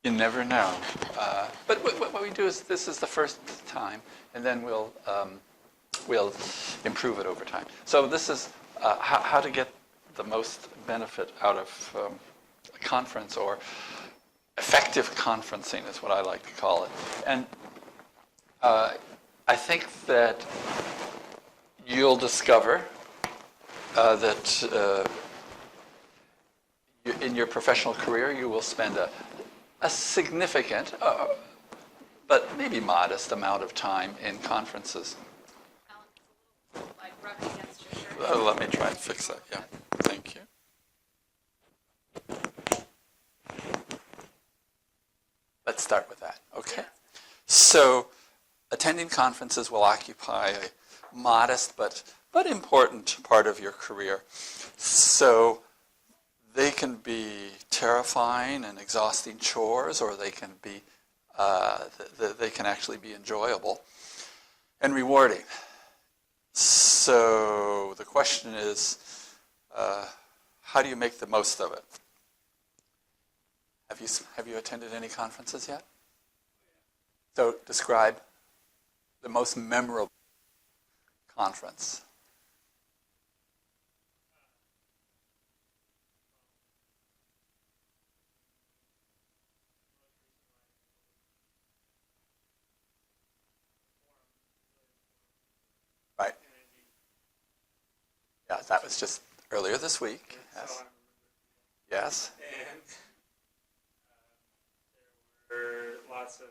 You never know. But what we do is this is the first time, and then we'll improve it over time. So this is how to get the most benefit out of a conference, or effective conferencing is what I like to call it. And I think that you'll discover that in your professional career you will spend a significant, but maybe modest amount of time in conferences. Like rubbing against your shirt. Let me try and fix that. Yeah, thank you. Let's start with that. Okay. So, attending conferences will occupy a modest but important part of your career. So, they can be terrifying and exhausting chores, or they can be they can actually be enjoyable and rewarding. So the question is, how do you make the most of it? Have you attended any conferences yet? So describe the most memorable conference. Right. Yeah, that was just earlier this week. Yes. Yes. And there were lots of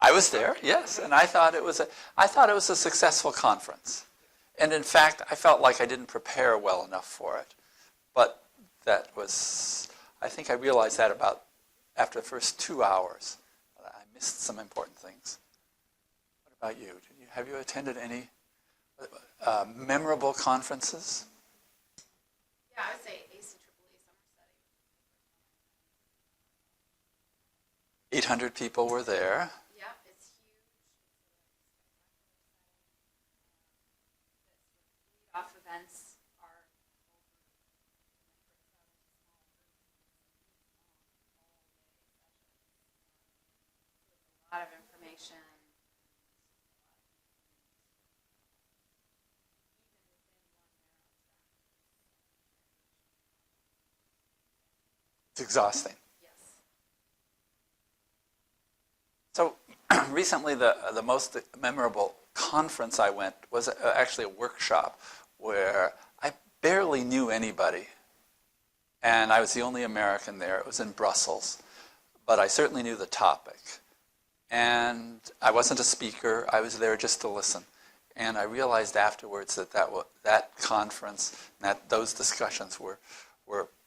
I was there, yes, and I thought it was a successful conference. And in fact, I felt like I didn't prepare well enough for it. But I think I realized that about after the first 2 hours. I missed some important things. What about you? Have you attended any memorable conferences? Yeah, I would say ACEE summer study. 800 people were there. Yeah, it's huge. Lead-off events are a lot of information. It's exhausting. Yes. So recently, the most memorable conference I went was actually a workshop where I barely knew anybody. And I was the only American there. It was in Brussels. But I certainly knew the topic. And I wasn't a speaker. I was there just to listen. And I realized afterwards that conference, those discussions were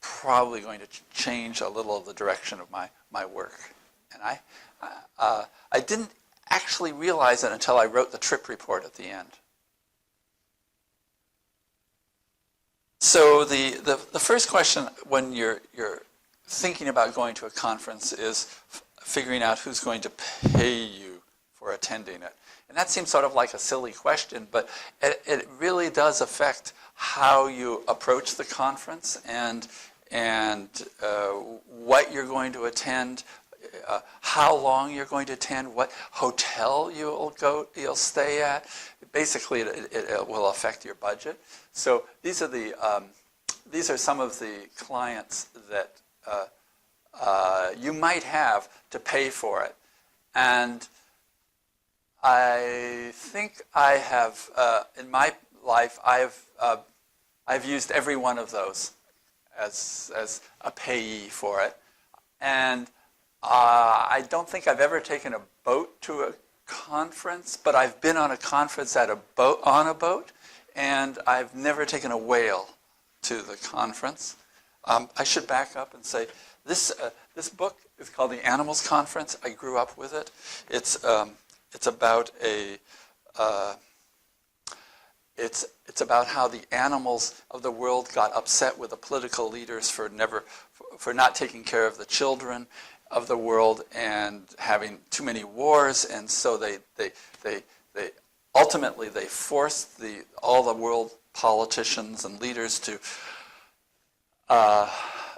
probably going to change a little of the direction of my work. And I didn't actually realize it until I wrote the trip report at the end. So the first question when you're thinking about going to a conference is figuring out who's going to pay you for attending it. And that seems sort of like a silly question, but it really does affect how you approach the conference and what you're going to attend, how long you're going to attend, what hotel you'll stay at. Basically, it will affect your budget. So these are some of the clients that you might have to pay for it. And I think I have, in my life, I've used every one of those as a payee for it. And I don't think I've ever taken a boat to a conference, but I've been on a conference on a boat, and I've never taken a whale to the conference. I should back up and say this book is called The Animals Conference. I grew up with it. It's about it's about how the animals of the world got upset with the political leaders for not taking care of the children of the world and having too many wars, and so they ultimately they forced all the world politicians and leaders to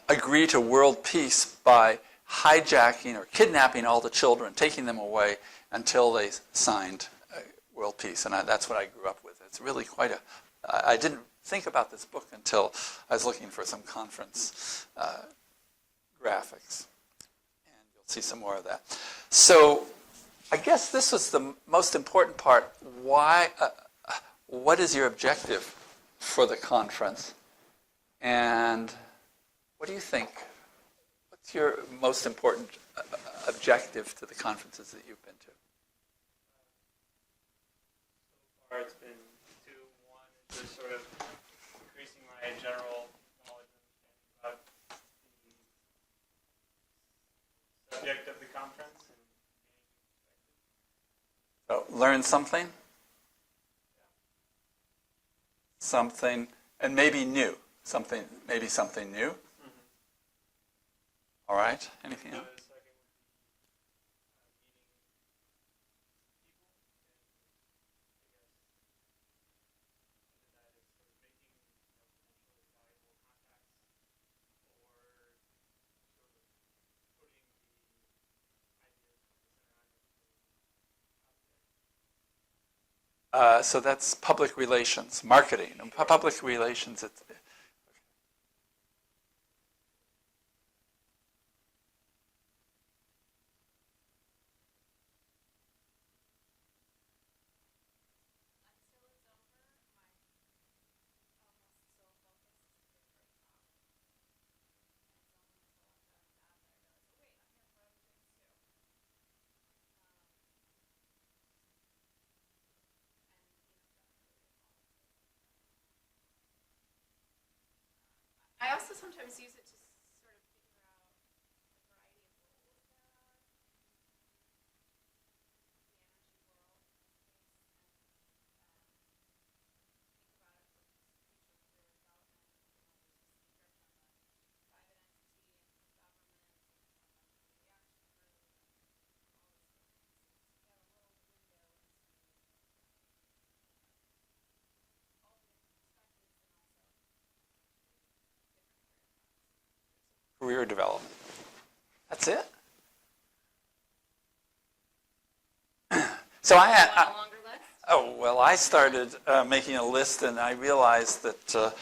agree to world peace by hijacking or kidnapping all the children, taking them away until they signed world peace. And that's what I grew up with. It's really quite I didn't think about this book until I was looking for some conference graphics. And you'll see some more of that. So I guess this was the most important part. What is your objective for the conference? And what do you think? What's your most important objective to the conferences that you've been to? So far it's been two. One is just sort of increasing my general knowledge and understanding about the subject of the conference and So learn something? Something, and maybe new. Maybe something new. All right. Anything else? the second would So that's public relations, marketing, and public relations. I also sometimes use it to sort of figure out the variety of roles there are in the energy world in this case, and think about it for future career development. There's a speaker from a private entity and from government, and from a community action group, and all these different pieces. You get a little window into all the different perspectives and also Career development. That's it? So Want a longer list? I started making a list, and I realized that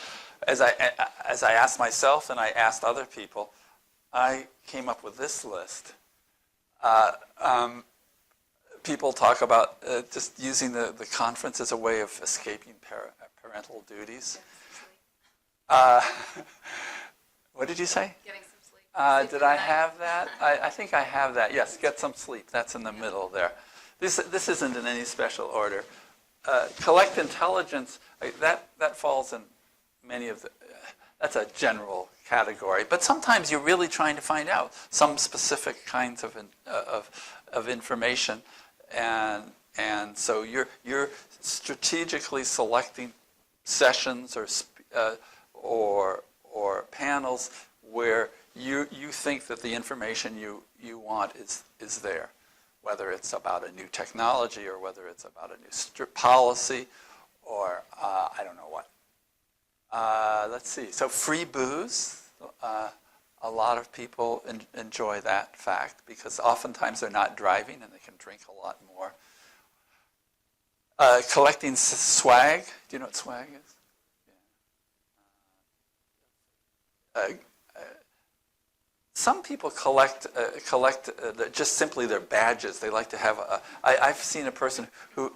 as I asked myself and I asked other people, I came up with this list. People talk about just using the conference as a way of escaping parental duties. What did you say? Getting some sleep. Did I have that? I think I have that. Yes, get some sleep. That's in the middle there. This isn't in any special order. Collect intelligence. That falls in many of the. That's a general category. But sometimes you're really trying to find out some specific kinds of information, and so you're strategically selecting sessions or panels where you think that the information you want is there, whether it's about a new technology or whether it's about a new policy or I don't know what. Let's see. So free booze. A lot of people enjoy that fact because oftentimes they're not driving and they can drink a lot more. Collecting swag. Do you know what swag is? Some people collect just simply their badges. They like to have I've seen a person who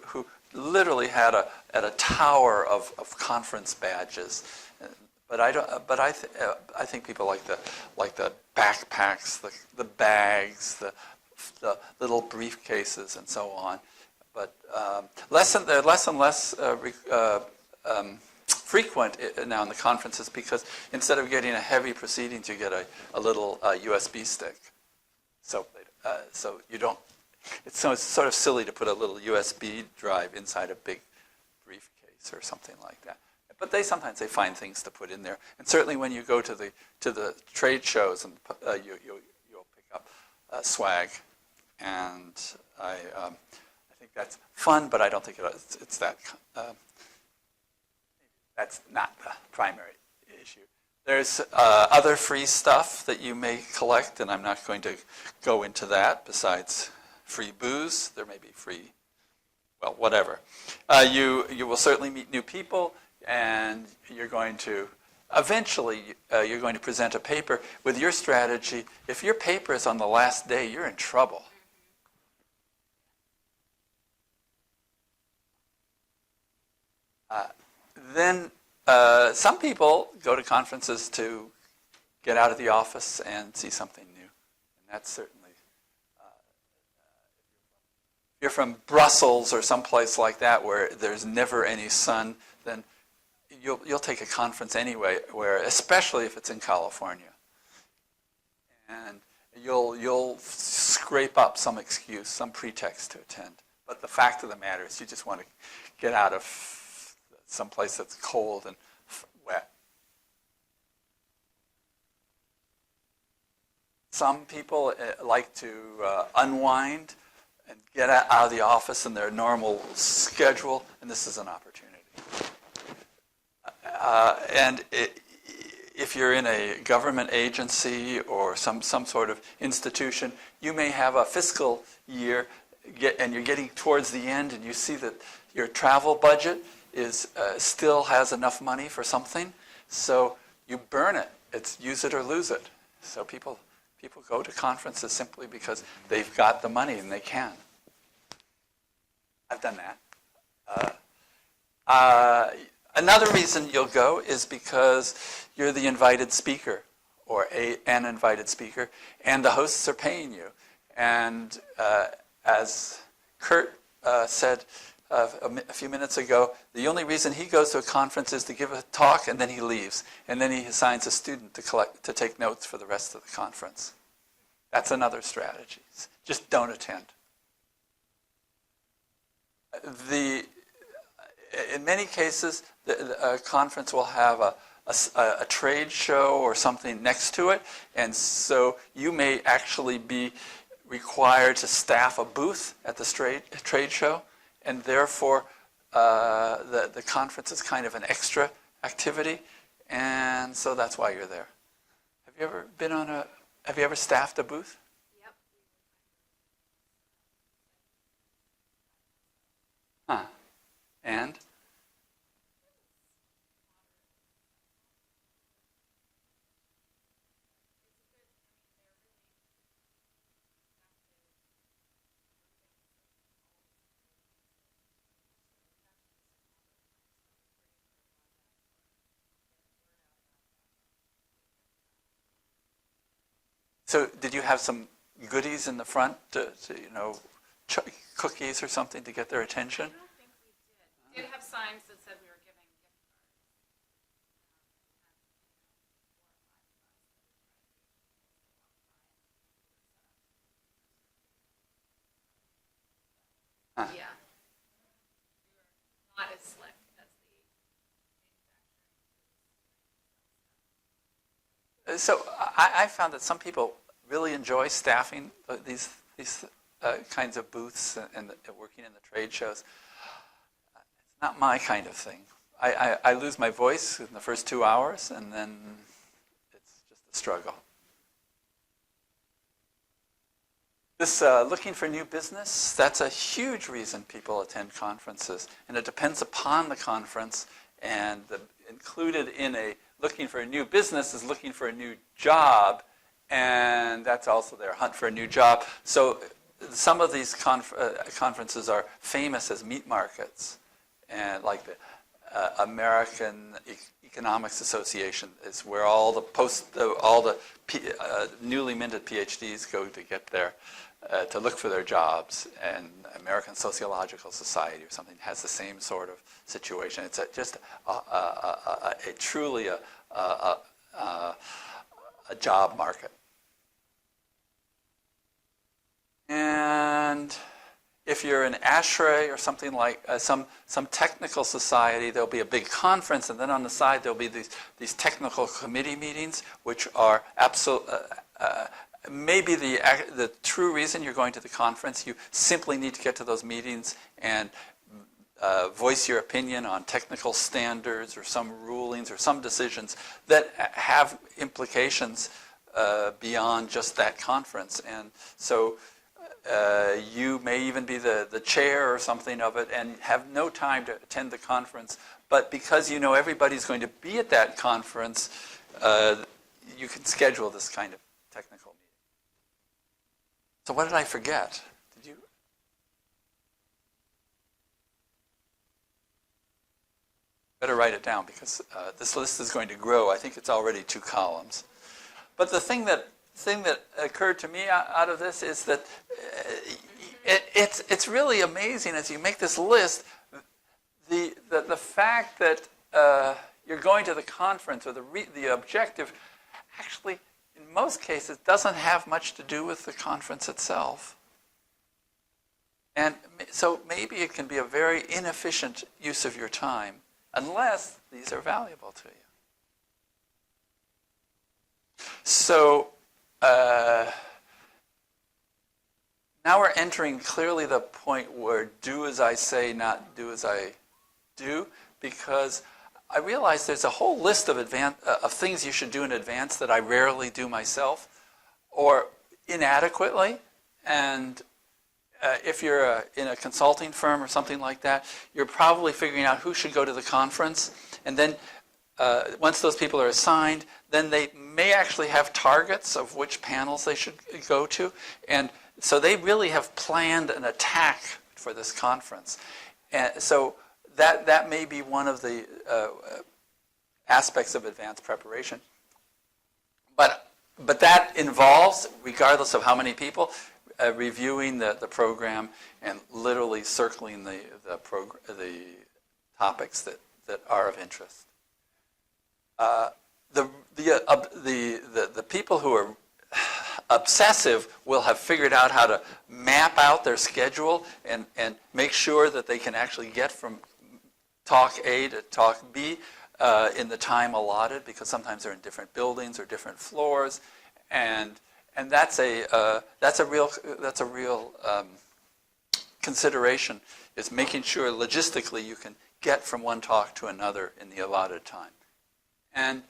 literally had a tower of conference badges, but I think people like the backpacks, the bags, the little briefcases, and so on. But they're less and less frequent now in the conferences because instead of getting a heavy proceedings, you get a little USB stick. So you don't. It's sort of silly to put a little USB drive inside a big briefcase. or something like that. But sometimes they find things to put in there. And certainly when you go to the trade shows, and you'll pick up swag. And I think that's fun, but I don't think it's that. That's not the primary issue. There's other free stuff that you may collect, and I'm not going to go into that. Besides free booze, there may be free, well, whatever. You will certainly meet new people, and you're going to eventually you're going to present a paper with your strategy. If your paper is on the last day, you're in trouble. Then some people go to conferences to get out of the office and see something new. And that's certainly, if you're from Brussels or someplace like that where there's never any sun, then you'll take a conference anyway, where, especially if it's in California. And you'll scrape up some excuse, some pretext to attend. But the fact of the matter is you just want to get out of someplace that's cold and wet. Some people like to unwind and get out of the office in their normal schedule, and this is an opportunity. If you're in a government agency or some sort of institution, you may have a fiscal year, and you're getting towards the end, and you see that your travel budget still has enough money for something, so you burn it. It's use it or lose it. So people go to conferences simply because they've got the money and they can. I've done that. Another reason you'll go is because you're the invited speaker or an invited speaker, and the hosts are paying you. And as Kurt said a few minutes ago, the only reason he goes to a conference is to give a talk, and then he leaves. And then he assigns a student to take notes for the rest of the conference. That's another strategy. Just don't attend. In many cases, a conference will have a trade show or something next to it, and so you may actually be required to staff a booth at the trade show, and therefore the conference is kind of an extra activity, and so that's why you're there. Have you ever staffed a booth? Yep. Huh. And? So did you have some goodies in the front, cookies or something to get their attention? I don't think we did. We did have signs that said we were giving gift cards. Huh. Yeah. We were not as slick as the So I found that some people really enjoy staffing these kinds of booths and working in the trade shows. It's not my kind of thing. I lose my voice in the first 2 hours, and then it's just a struggle. This looking for new business, that's a huge reason people attend conferences. And it depends upon the conference, and included in a looking for a new business is looking for a new job, and that's also their hunt for a new job. So some of these conferences are famous as meat markets, and like the American Economics Association is where all the newly minted PhDs go to get to look for their jobs, and American Sociological Society or something has the same sort of situation. It's just truly a job market. And if you're an ASHRAE or something like some technical society, there'll be a big conference, and then on the side there'll be these technical committee meetings, which are maybe the true reason you're going to the conference. You simply need to get to those meetings and voice your opinion on technical standards or some rulings or some decisions that have implications beyond just that conference. And so you may even be the chair or something of it and have no time to attend the conference. But because you know everybody's going to be at that conference, you can schedule this kind of technical meeting. So what did I forget? Did you? Better write it down because this list is going to grow. I think it's already 2 columns. But the thing that occurred to me out of this is that it's really amazing as you make this list, the fact that you're going to the conference or the objective actually in most cases doesn't have much to do with the conference itself. And so maybe it can be a very inefficient use of your time unless these are valuable to you. So now we're entering clearly the point where do as I say, not do as I do, because I realize there's a whole list of things you should do in advance that I rarely do myself or inadequately. And if you're in a consulting firm or something like that, you're probably figuring out who should go to the conference. And then once those people are assigned, then they may actually have targets of which panels they should go to. And so they really have planned an attack for this conference. And so that may be one of the aspects of advanced preparation. But that involves, regardless of how many people, reviewing the program and literally circling the topics that are of interest. The people who are obsessive will have figured out how to map out their schedule and make sure that they can actually get from talk A to talk B in the time allotted, because sometimes they're in different buildings or different floors, and that's a real consideration, is making sure logistically you can get from one talk to another in the allotted time. And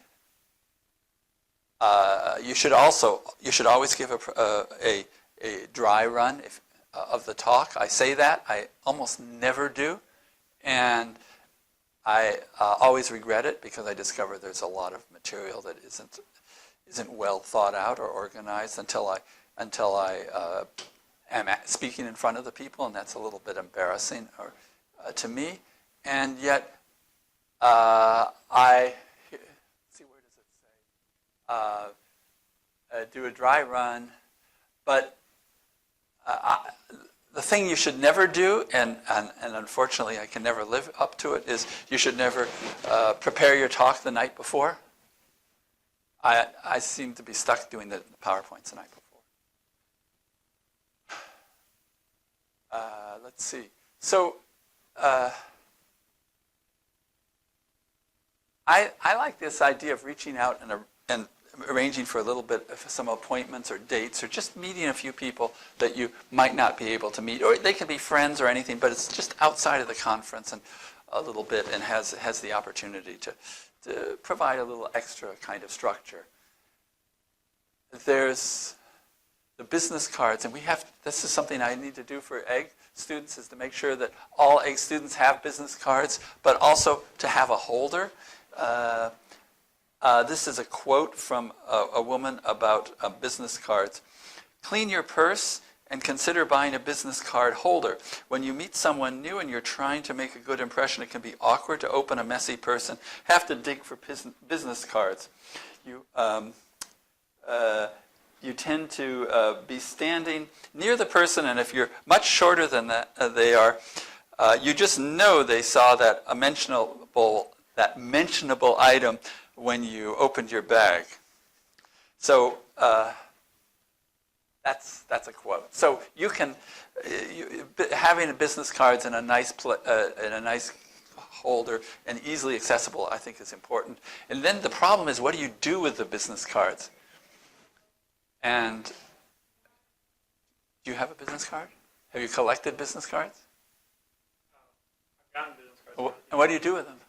you should always give a dry run of the talk. I say that, I almost never do, and I always regret it because I discover there's a lot of material that isn't well thought out or organized until I am speaking in front of the people, and that's a little bit embarrassing to me. And yet, I see, where does it say? Do a dry run, but the thing you should never do, and unfortunately I can never live up to it, is you should never prepare your talk the night before. I seem to be stuck doing the PowerPoints the night before. Let's see. So I like this idea of reaching out and arranging for a little bit of some appointments or dates or just meeting a few people that you might not be able to meet. Or they can be friends or anything, but it's just outside of the conference and a little bit, and has the opportunity to provide a little extra kind of structure. There's the business cards, and this is something I need to do for egg students, is to make sure that all egg students have business cards, but also to have a holder. This is a quote from a woman about business cards. Clean your purse and consider buying a business card holder. When you meet someone new and you're trying to make a good impression, it can be awkward to open a messy purse and have to dig for business cards. You tend to be standing near the person, and if you're much shorter than they are, you just know they saw that mentionable item when you opened your bag. So That's a quote. So you can having business cards in a nice holder and easily accessible, I think, is important. And then the problem is, what do you do with the business cards? And do you have a business card? Have you collected business cards? I've gotten business cards. And what do you do with them?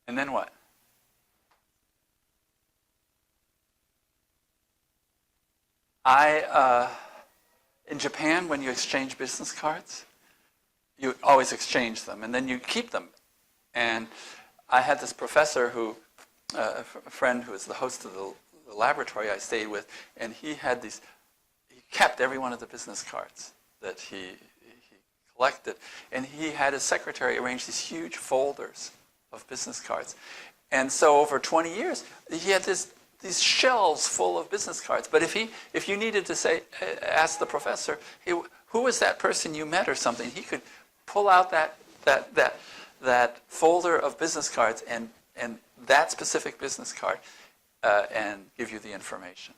And then what? In Japan, when you exchange business cards, you always exchange them, and then you keep them. And I had this professor a friend who was the host of the laboratory I stayed with, and he kept every one of the business cards that he collected, and he had his secretary arrange these huge folders of business cards. And so over 20 years, he had these shelves full of business cards. But if you needed to ask the professor, hey, who was that person you met or something, he could pull out that folder of business cards and that specific business card and give you the information.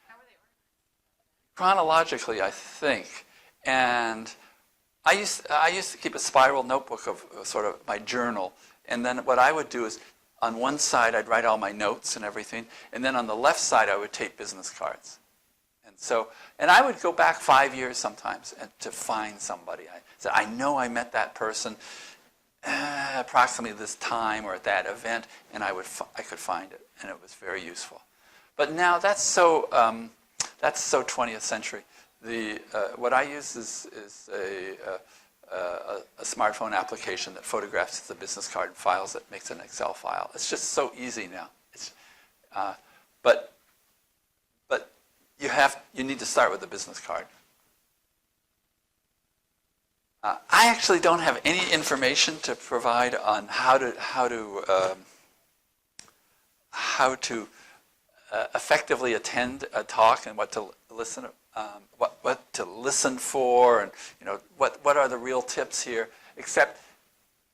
How were they organized? Chronologically, I think. And I used to keep a spiral notebook of sort of my journal. And then what I would do is, on one side, I'd write all my notes and everything, and then on the left side, I would tape business cards. And I would go back 5 years sometimes to find somebody. I said, I know I met that person approximately this time or at that event, and I could find it, and it was very useful. But now that's so 20th century. What I use is a smartphone application that photographs the business card and files it, makes an Excel file. It's just so easy now. But you need to start with the business card. I actually don't have any information to provide on how to effectively attend a talk and what to listen what to listen for, and what are the real tips here. Except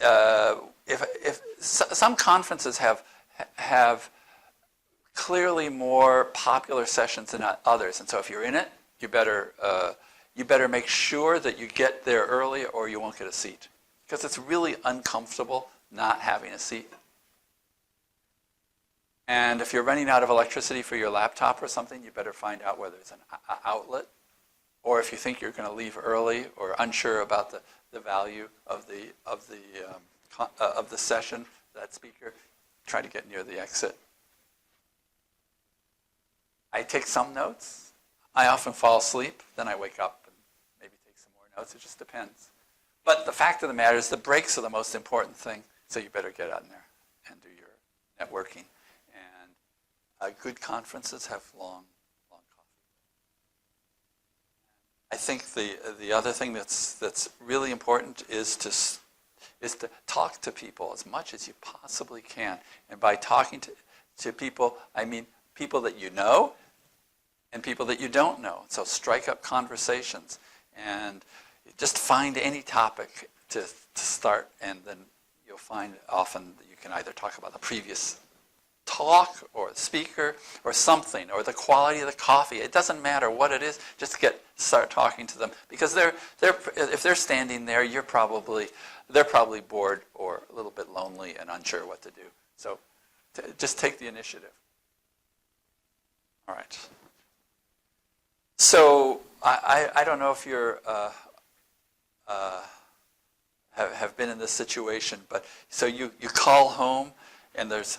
if some conferences have clearly more popular sessions than others, and so if you're in it, you better make sure that you get there early, or you won't get a seat, because it's really uncomfortable not having a seat. And if you're running out of electricity for your laptop or something, you better find out whether it's an outlet, or if you think you're going to leave early or unsure about the value of the session, that speaker, try to get near the exit. I take some notes. I often fall asleep, then I wake up and maybe take some more notes. It just depends. But the fact of the matter is the breaks are the most important thing, so you better get out in there and do your networking. Good conferences have long coffee. I think the other thing that's really important is to talk to people as much as you possibly can. And by talking to people, I mean people that you know and people that you don't know. So strike up conversations and just find any topic to start, and then you'll find often that you can either talk about the previous talk or the speaker or something, or the quality of the coffee. It doesn't matter what it is. Just start talking to them, because if they're standing there, they're probably bored or a little bit lonely and unsure what to do. So just take the initiative. All right. So I don't know if you're have been in this situation, but so you call home. And there's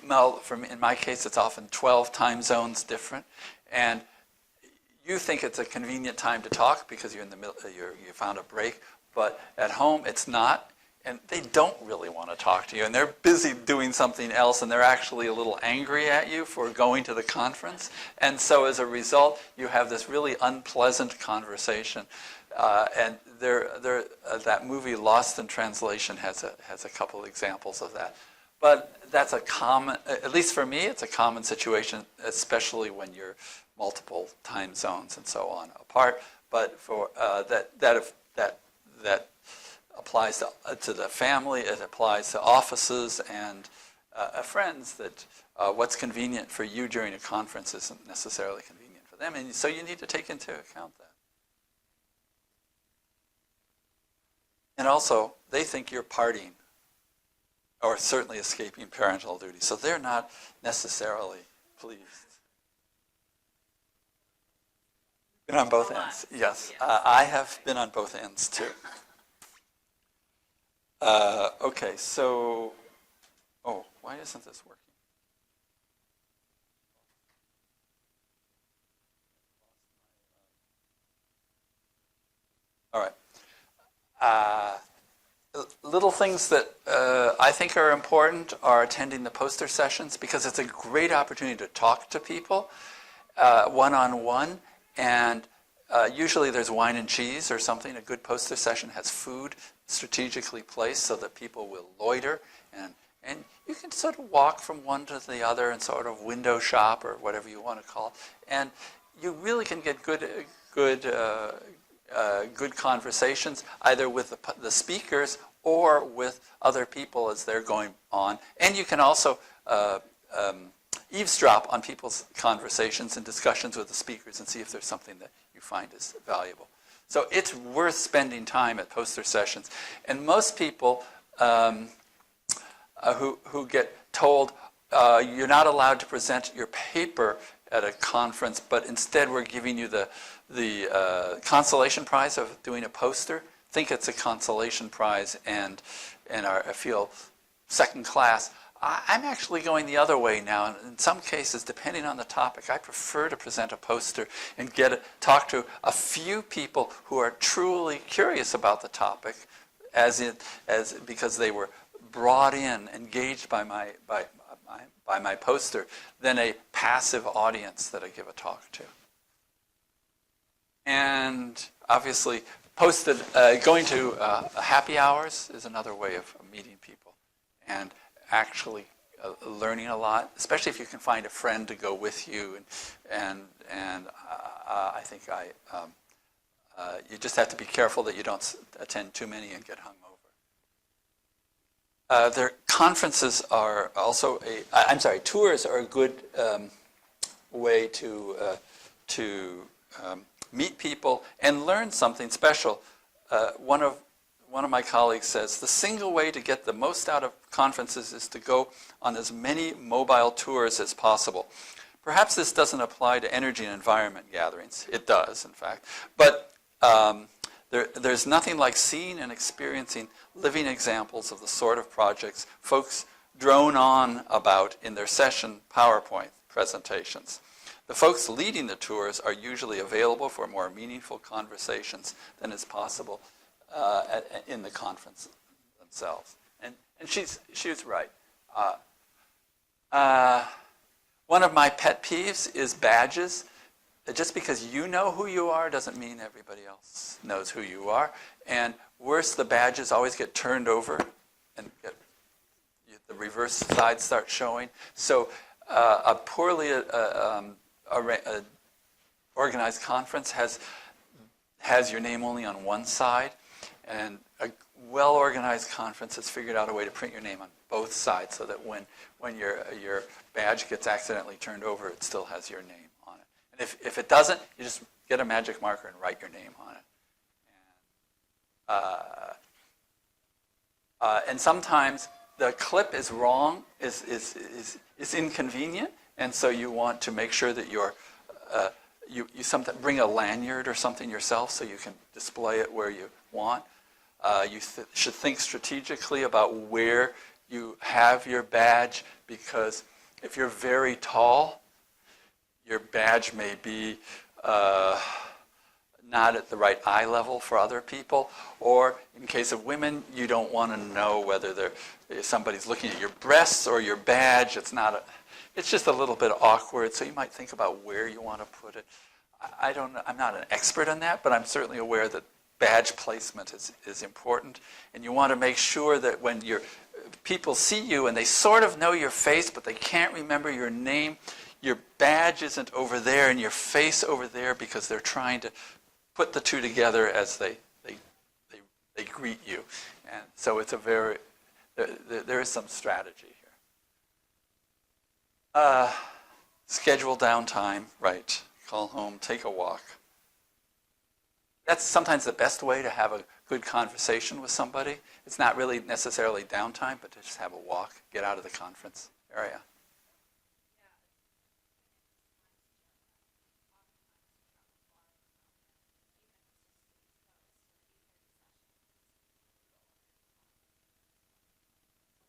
in my case, it's often 12 time zones different. And you think it's a convenient time to talk because you're in the middle, you found a break. But at home, it's not. And they don't really want to talk to you. And they're busy doing something else. And they're actually a little angry at you for going to the conference. And so as a result, you have this really unpleasant conversation. And that movie Lost in Translation has a couple examples of that. But that's a common, at least for me, it's a common situation, especially when you're multiple time zones and so on apart. But for that applies to the family, it applies to offices, and friends that what's convenient for you during a conference isn't necessarily convenient for them, and so you need to take into account that. And also, they think you're partying, or certainly escaping parental duty, so they're not necessarily pleased. Been on both ends, yes. I have been on both ends too. Okay, so, why isn't this working? All right. Little things that I think are important are attending the poster sessions, because it's a great opportunity to talk to people one-on-one, and usually there's wine and cheese or something. A good poster session has food strategically placed so that people will loiter, and you can sort of walk from one to the other and sort of window shop or whatever you want to call it, and you really can get good conversations either with the speakers or with other people as they're going on, and you can also eavesdrop on people's conversations and discussions with the speakers and see if there's something that you find is valuable. So it's worth spending time at poster sessions. And most people who get told you're not allowed to present your paper at a conference, but instead we're giving you the consolation prize of doing a poster, think it's a consolation prize and I feel second class. I'm actually going the other way now. And in some cases, depending on the topic, I prefer to present a poster and talk to a few people who are truly curious about the topic, because they were brought in, engaged by my poster, than a passive audience that I give a talk to. And obviously, going to happy hours is another way of meeting people and actually learning a lot, especially if you can find a friend to go with you. And I think you just have to be careful that you don't attend too many and get hungover. Their conferences are also tours are a good way to meet people and learn something special. One of my colleagues says, the single way to get the most out of conferences is to go on as many mobile tours as possible. Perhaps this doesn't apply to energy and environment gatherings. It does, in fact. But there's nothing like seeing and experiencing living examples of the sort of projects folks drone on about in their session PowerPoint presentations. The folks leading the tours are usually available for more meaningful conversations than is possible in the conference themselves. And she was right. One of my pet peeves is badges. Just because you know who you are doesn't mean everybody else knows who you are. And worse, the badges always get turned over and the reverse side starts showing. So a poorly organized conference has your name only on one side, and a well-organized conference has figured out a way to print your name on both sides so that when your badge gets accidentally turned over, it still has your name on it. And if it doesn't, you just get a magic marker and write your name on it. And sometimes the clip is wrong, is inconvenient, and so you want to make sure that you sometimes bring a lanyard or something yourself so you can display it where you want. You should think strategically about where you have your badge, because if you're very tall, your badge may be not at the right eye level for other people, or in case of women, you don't want to know whether somebody's looking at your breasts or your badge. It's just a little bit awkward, so you might think about where you want to put it. I don't know. I'm not an expert on that, but I'm certainly aware that badge placement is important, and you want to make sure that when people see you and they sort of know your face, but they can't remember your name, your badge isn't over there and your face over there, because they're trying to put the two together as they greet you. And so there is some strategy here. Schedule downtime, right. Call home, take a walk. That's sometimes the best way to have a good conversation with somebody. It's not really necessarily downtime, but to just have a walk, get out of the conference area.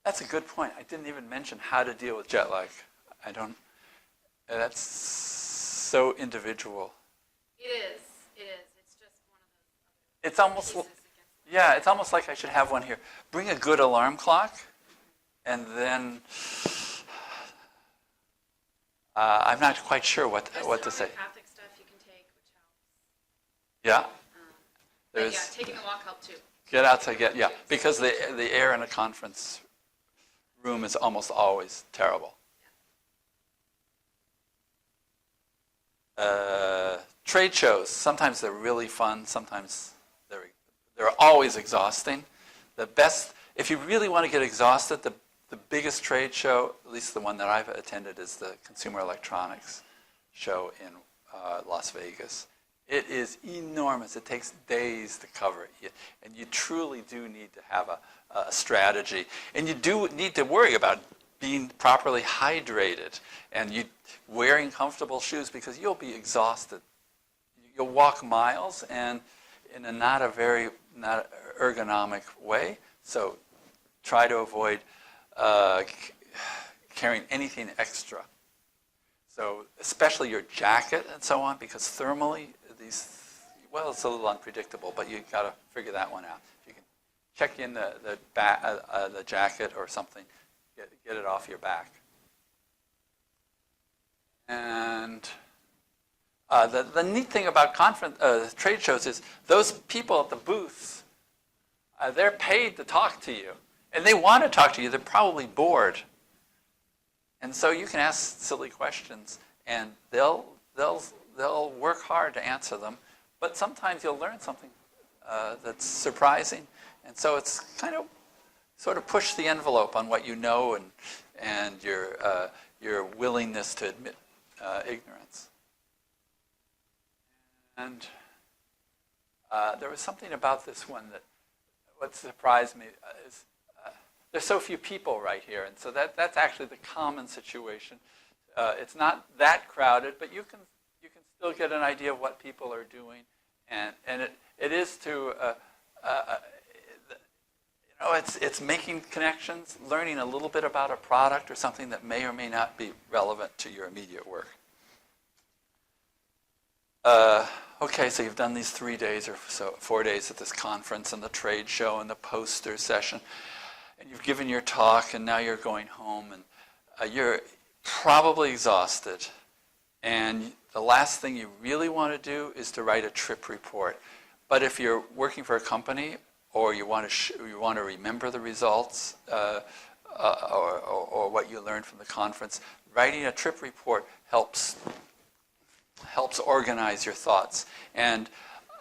That's a good point. I didn't even mention how to deal with jet lag. I don't, that's so individual. It is. It's just one of those It's almost, pieces against yeah, it's almost like I should have one here. Bring a good alarm clock, and then I'm not quite sure what to say. homeopathic stuff you can take, which helps. Yeah, But there's yeah, taking a walk helped too. get out to get, yeah, because the air in a conference room is almost always terrible. Trade shows, sometimes they're really fun, sometimes they're always exhausting. The best, if you really want to get exhausted, the biggest trade show, at least the one that I've attended, is the Consumer Electronics show in Las Vegas. It is enormous. It takes days to cover it. And you truly do need to have a strategy. And you do need to worry about being properly hydrated and you wearing comfortable shoes because you'll be exhausted. You'll walk miles and in a not ergonomic way. So try to avoid carrying anything extra. So especially your jacket and so on, because thermally it's a little unpredictable, but you got to figure that one out. If you can check in the jacket or something, get it off your back. And the neat thing about trade shows is those people at the booths, they're paid to talk to you, and they want to talk to you. They're probably bored, and so you can ask silly questions, and they'll work hard to answer them. But sometimes you'll learn something that's surprising, and so it's kind of sort of push the envelope on what you know and your willingness to admit ignorance. And there was something about this one that what surprised me is there's so few people right here, and so that's actually the common situation. It's not that crowded, but you can still get an idea of what people are doing, and it is to it's making connections, learning a little bit about a product or something that may or may not be relevant to your immediate work. Okay, so you've done these 3 days or so, 4 days at this conference and the trade show and the poster session, and you've given your talk, and now you're going home, and you're probably exhausted, and the last thing you really want to do is to write a trip report. But if you're working for a company or you want to remember the results or what you learned from the conference, writing a trip report helps organize your thoughts. And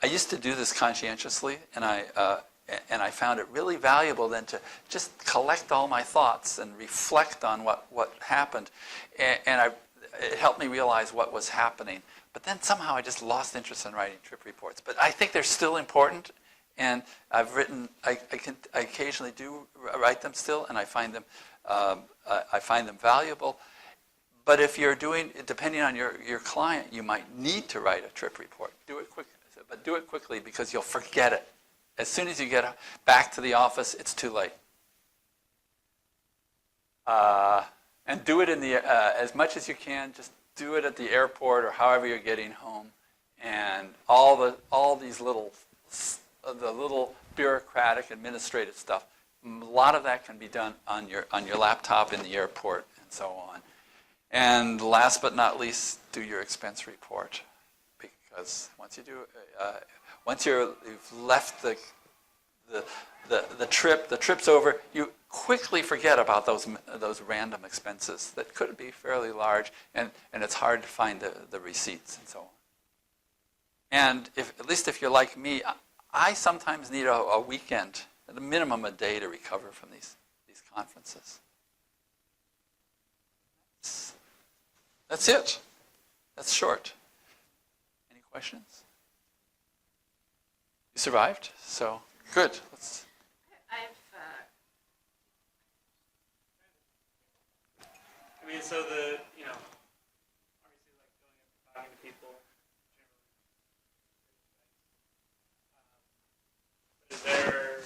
I used to do this conscientiously, and I found it really valuable then to just collect all my thoughts and reflect on what happened. And it helped me realize what was happening. But then somehow I just lost interest in writing trip reports. But I think they're still important, and I occasionally do write them still, and I find them valuable. But if you're depending on your client, you might need to write a trip report. Do it quickly because you'll forget it. As soon as you get back to the office, it's too late. And do it as much as you can. Just do it at the airport or however you're getting home. And all these little bureaucratic administrative stuff. A lot of that can be done on your laptop in the airport and so on. And last but not least, do your expense report, because once you do, once you've left the trip's over, you quickly forget about those random expenses that could be fairly large, and it's hard to find the receipts and so on. And at least if you're like me, I sometimes need a weekend, at a minimum a day, to recover from these conferences. That's it. That's short. Any questions? You survived, so good. I mean, so the, obviously like going up and talking to people, generally, but is there,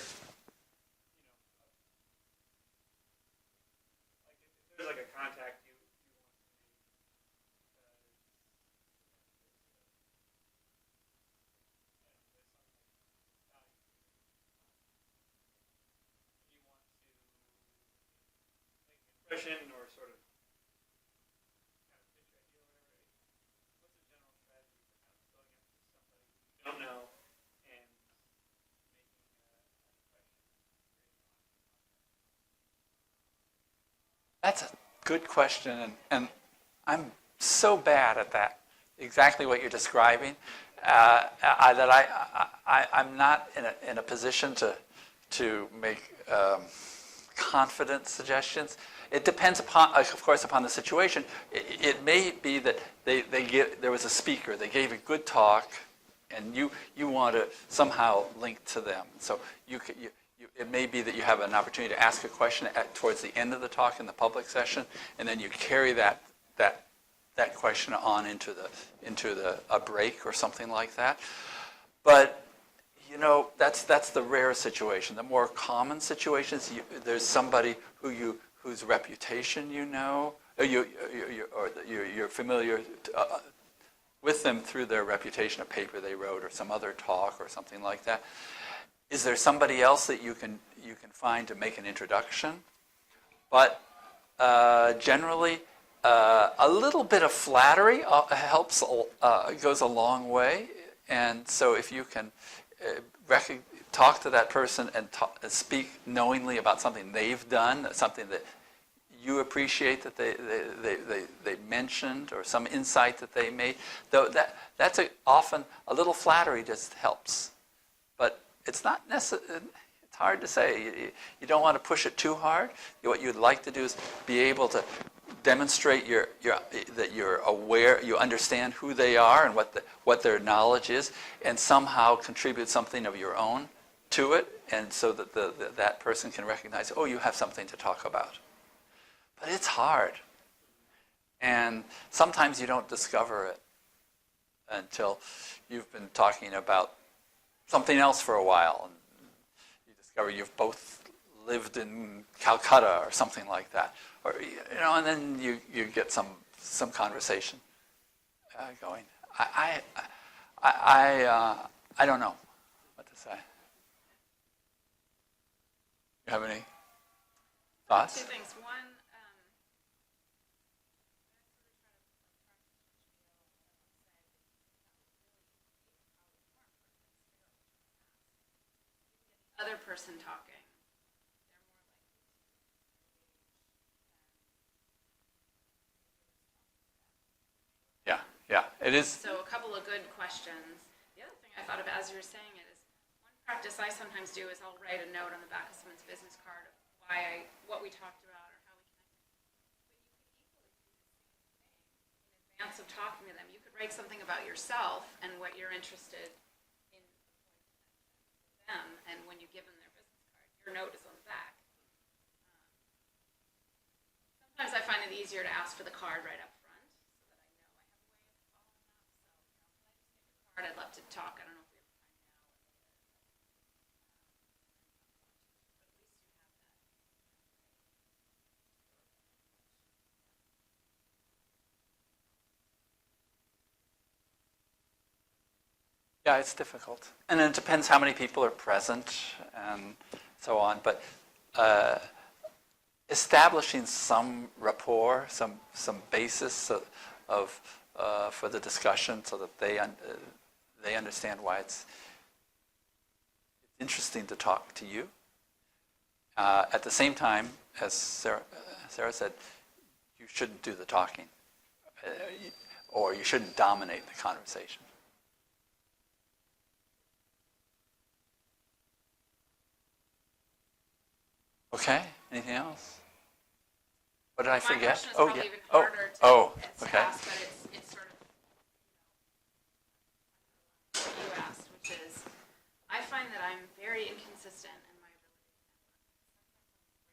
like if there's like a contact you want to make, you want to make an impression or sort of kind of pitch idea or whatever, what's a general strategy for kind of going up to somebody who you don't know and making an impression? That's a good question, and I'm so bad at that. Exactly what you're describing. I'm not in a position to make confident suggestions. It depends upon, of course, upon the situation. It may be that there was a speaker, they gave a good talk, and you want to somehow link to them. So it may be that you have an opportunity to ask a question towards the end of the talk in the public session, and then you carry that question on into a break or something like that. But that's the rare situation. The more common situations, there's somebody whose reputation or you're familiar with them through their reputation, a paper they wrote or some other talk or something like that. Is there somebody else that you can find to make an introduction? But generally, a little bit of flattery helps, goes a long way. And so if you can talk to that person and speak knowingly about something they've done, something that you appreciate that they mentioned, or some insight that they made, though that's often a little flattery just helps. But it's not necessary. It's hard to say. You don't want to push it too hard. What you'd like to do is be able to demonstrate that you're aware, you understand who they are and what their knowledge is, and somehow contribute something of your own to it, and so that that person can recognize, oh, you have something to talk about. But it's hard, and sometimes you don't discover it until you've been talking about something else for a while, and you discover you've both lived in Calcutta or something like that, or and then you get some conversation going. I don't know what to say. You have any thoughts? Two things. One, other person talking, they're more likely to Yeah, it is. So a couple of good questions. The other thing I thought of as you were saying it is, one practice I sometimes do is I'll write a note on the back of someone's business card of what we talked about or how we connected. But you could equally do the same thing in advance of talking to them. You could write something about yourself and what you're interested in them, and when you give them their business card, your note is on the back. Sometimes I find it easier to ask for the card right up front, so that I know I have a way of following up. So, can I just get your card? I'd love to talk. I don't know if we have time now, Yeah, it's difficult. And it depends how many people are present and so on. But establishing some rapport, some basis for the discussion, so that they understand why it's interesting to talk to you. At the same time, as Sarah said, you shouldn't do the talking, or you shouldn't dominate the conversation. Okay, anything else? What did I My forget? question is Oh, probably yeah. even Oh, harder to oh, okay. ask, but it's sort of what you asked, which is, I find that I'm very inconsistent in my ability to network.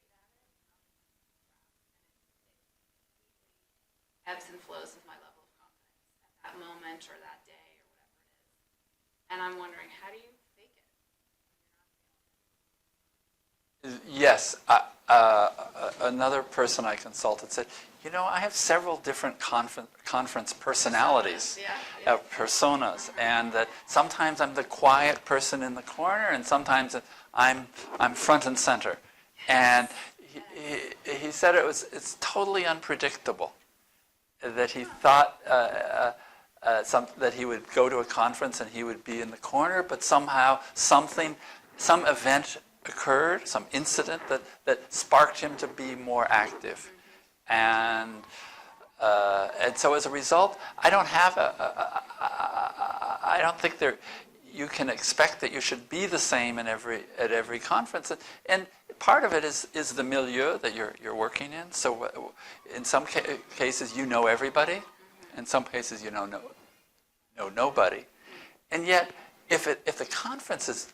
Sometimes I'm great at it, and it ebbs and flows with my level of confidence at that moment or that day or whatever it is. And I'm wondering, how do you fake it? Yes, another person I consulted said, I have several different conference personalities, personas, and that sometimes I'm the quiet person in the corner, and sometimes I'm front and center. And he said it's totally unpredictable. That he thought that he would go to a conference and he would be in the corner, but somehow some event occurred, some incident that sparked him to be more active. And so as a result, I don't think you can expect that you should be the same at every conference. And part of it is the milieu that you're working in. So in some cases you know everybody, in some cases you know nobody. And yet, if the conference is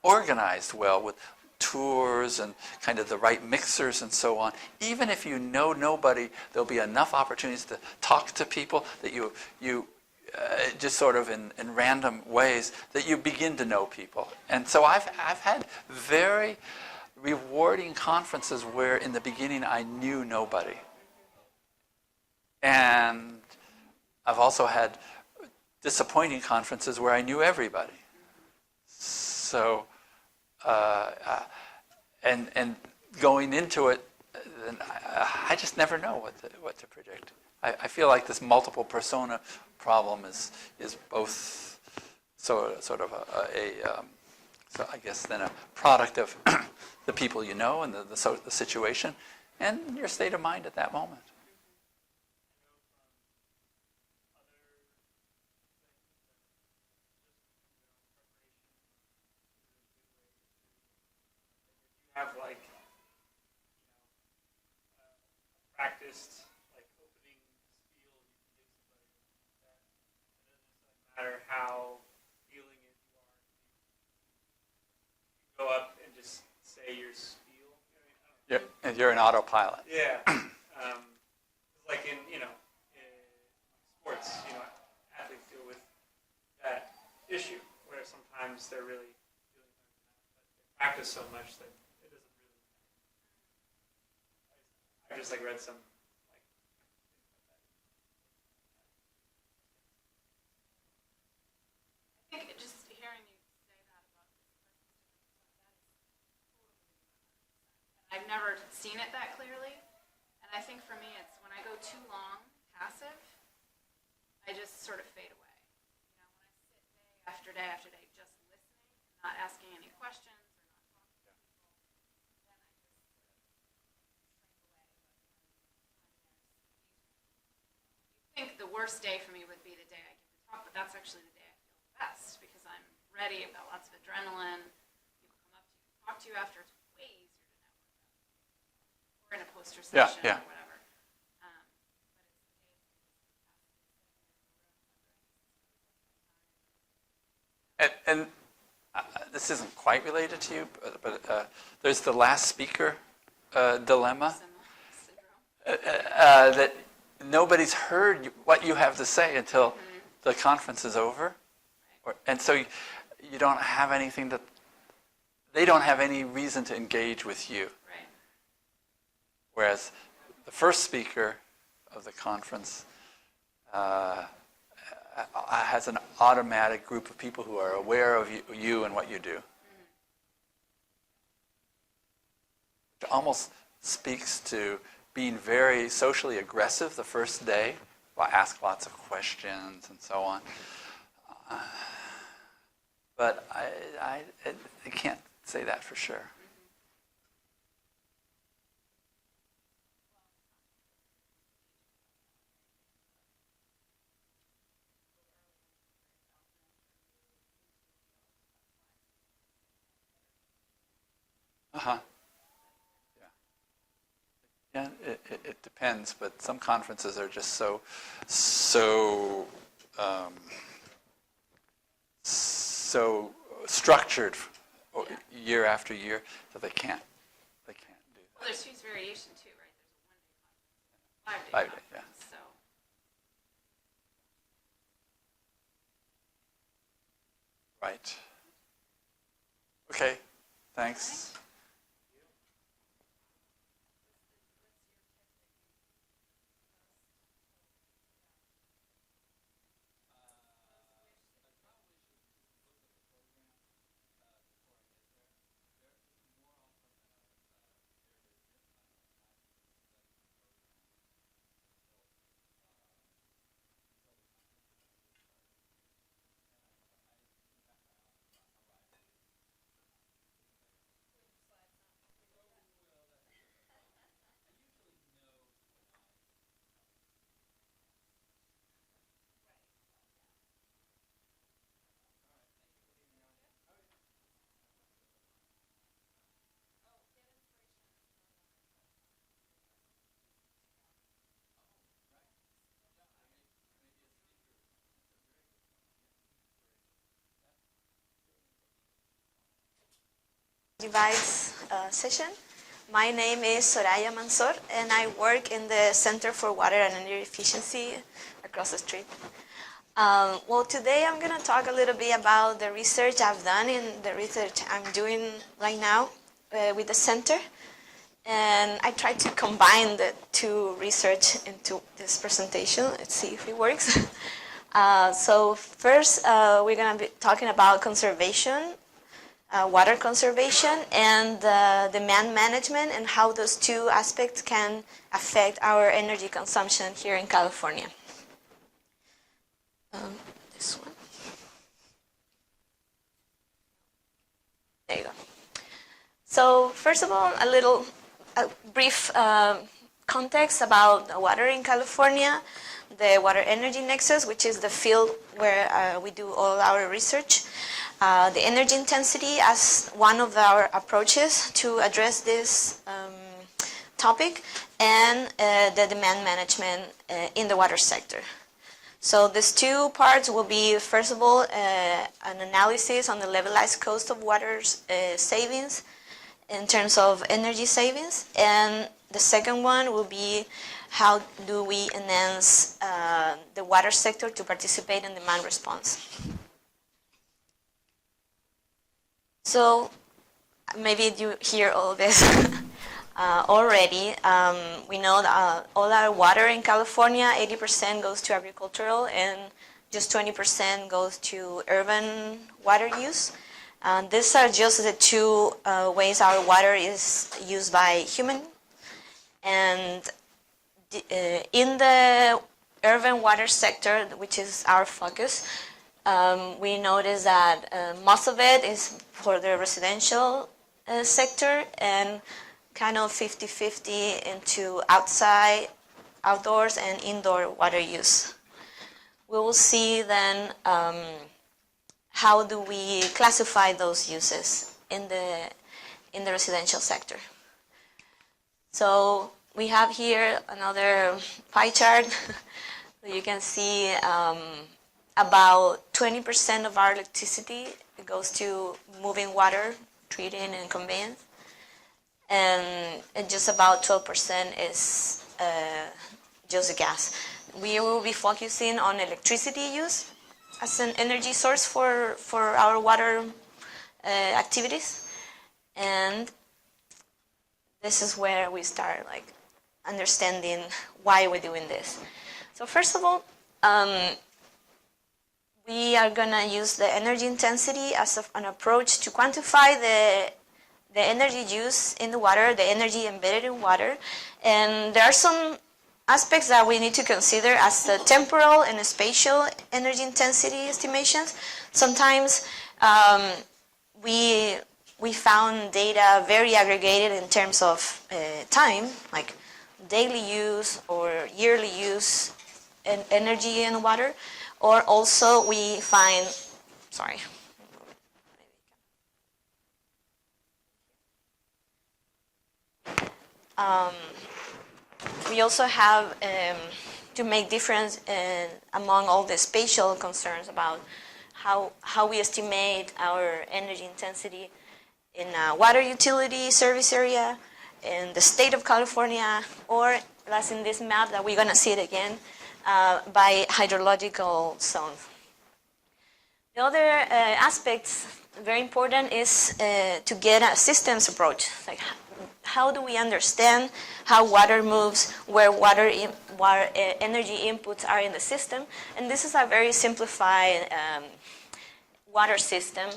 organized well with tours and kind of the right mixers and so on, even if you know nobody, there'll be enough opportunities to talk to people that you just sort of in random ways that you begin to know people. And so I've had very rewarding conferences where in the beginning I knew nobody. And I've also had disappointing conferences where I knew everybody. So, and going into it, I just never know what to predict. I feel like this multiple persona problem is both sort of so I guess then a product of the people you know and the situation and your state of mind at that moment. Have like practiced like opening spiel you can give somebody that it doesn't matter how feeling it you are. You go up and just say your spiel. And you're an autopilot. Yeah. Like in sports, athletes deal with that issue where sometimes they're really feeling like that, but they practice so much that it doesn't really matter. I just read some I think just hearing you say that about this person's I've never seen it that clearly. And I think for me, it's when I go too long passive, I just sort of fade away. When I sit day after day after day just listening and not asking any questions or not talking to people, then I just sort of shrink away. You'd think the worst day for me would be the day I give the talk, but that's actually the day I feel the best because I'm ready, I've got lots of adrenaline, people come up to you, talk to you after, it's way easier to network. Or in a poster session or whatever. And this isn't quite related to you, but there's the last speaker dilemma. That nobody's heard what you have to say until the conference is over. And so you don't have anything they don't have any reason to engage with you. Right. Whereas the first speaker of the conference has an automatic group of people who are aware of you and what you do. It almost speaks to being very socially aggressive the first day. Ask lots of questions and so on. But I can't say that for sure. Uh-huh. Yeah, it depends, but some conferences are just so so structured year after year that they can't do that. Well, there's huge variation too, right? There's a 1-day conference, 5-day 5 day, conference, yeah. so. Right. Okay, thanks. Device session. My name is Soraya Manzor, and I work in the Center for Water and Energy Efficiency across the street. Well, today I'm going to talk a little bit about the research I've done and the research I'm doing right now with the center. And I tried to combine the two research into this presentation. Let's see if it works. So first, we're going to be talking about conservation, water conservation, and demand management, and how those two aspects can affect our energy consumption here in California. This one. There you go. So first of all, a brief context about the water in California, the Water Energy Nexus, which is the field where we do all our research. The energy intensity as one of our approaches to address this topic, and the demand management in the water sector. So these two parts will be, first of all, an analysis on the levelized cost of water savings in terms of energy savings, and the second one will be how do we enhance the water sector to participate in demand response. So maybe you hear all this already. We know that all our water in California, 80% goes to agricultural, and just 20% goes to urban water use. These are just the two ways our water is used by human. And in the urban water sector, which is our focus, we notice that most of it is for the residential sector, and kind of 50-50 into outdoors and indoor water use. We will see then how do we classify those uses in the residential sector. So we have here another pie chart. You can see about 20% of our electricity goes to moving water, treating, and conveyance. And just about 12% is just gas. We will be focusing on electricity use as an energy source for our water activities. And this is where we start understanding why we're doing this. So first of all, we are going to use the energy intensity as an approach to quantify the energy use in the water, the energy embedded in water. And there are some aspects that we need to consider as the temporal and spatial energy intensity estimations. Sometimes we found data very aggregated in terms of time, like daily use or yearly use in energy in water. Or also we find, sorry. we also have to make difference among all the spatial concerns about how we estimate our energy intensity in a water utility service area, in the state of California, or as in this map that we're going to see it again, by hydrological zones. The other aspects, very important, is to get a systems approach. Like, how do we understand how water moves, where energy inputs are in the system? And this is a very simplified water system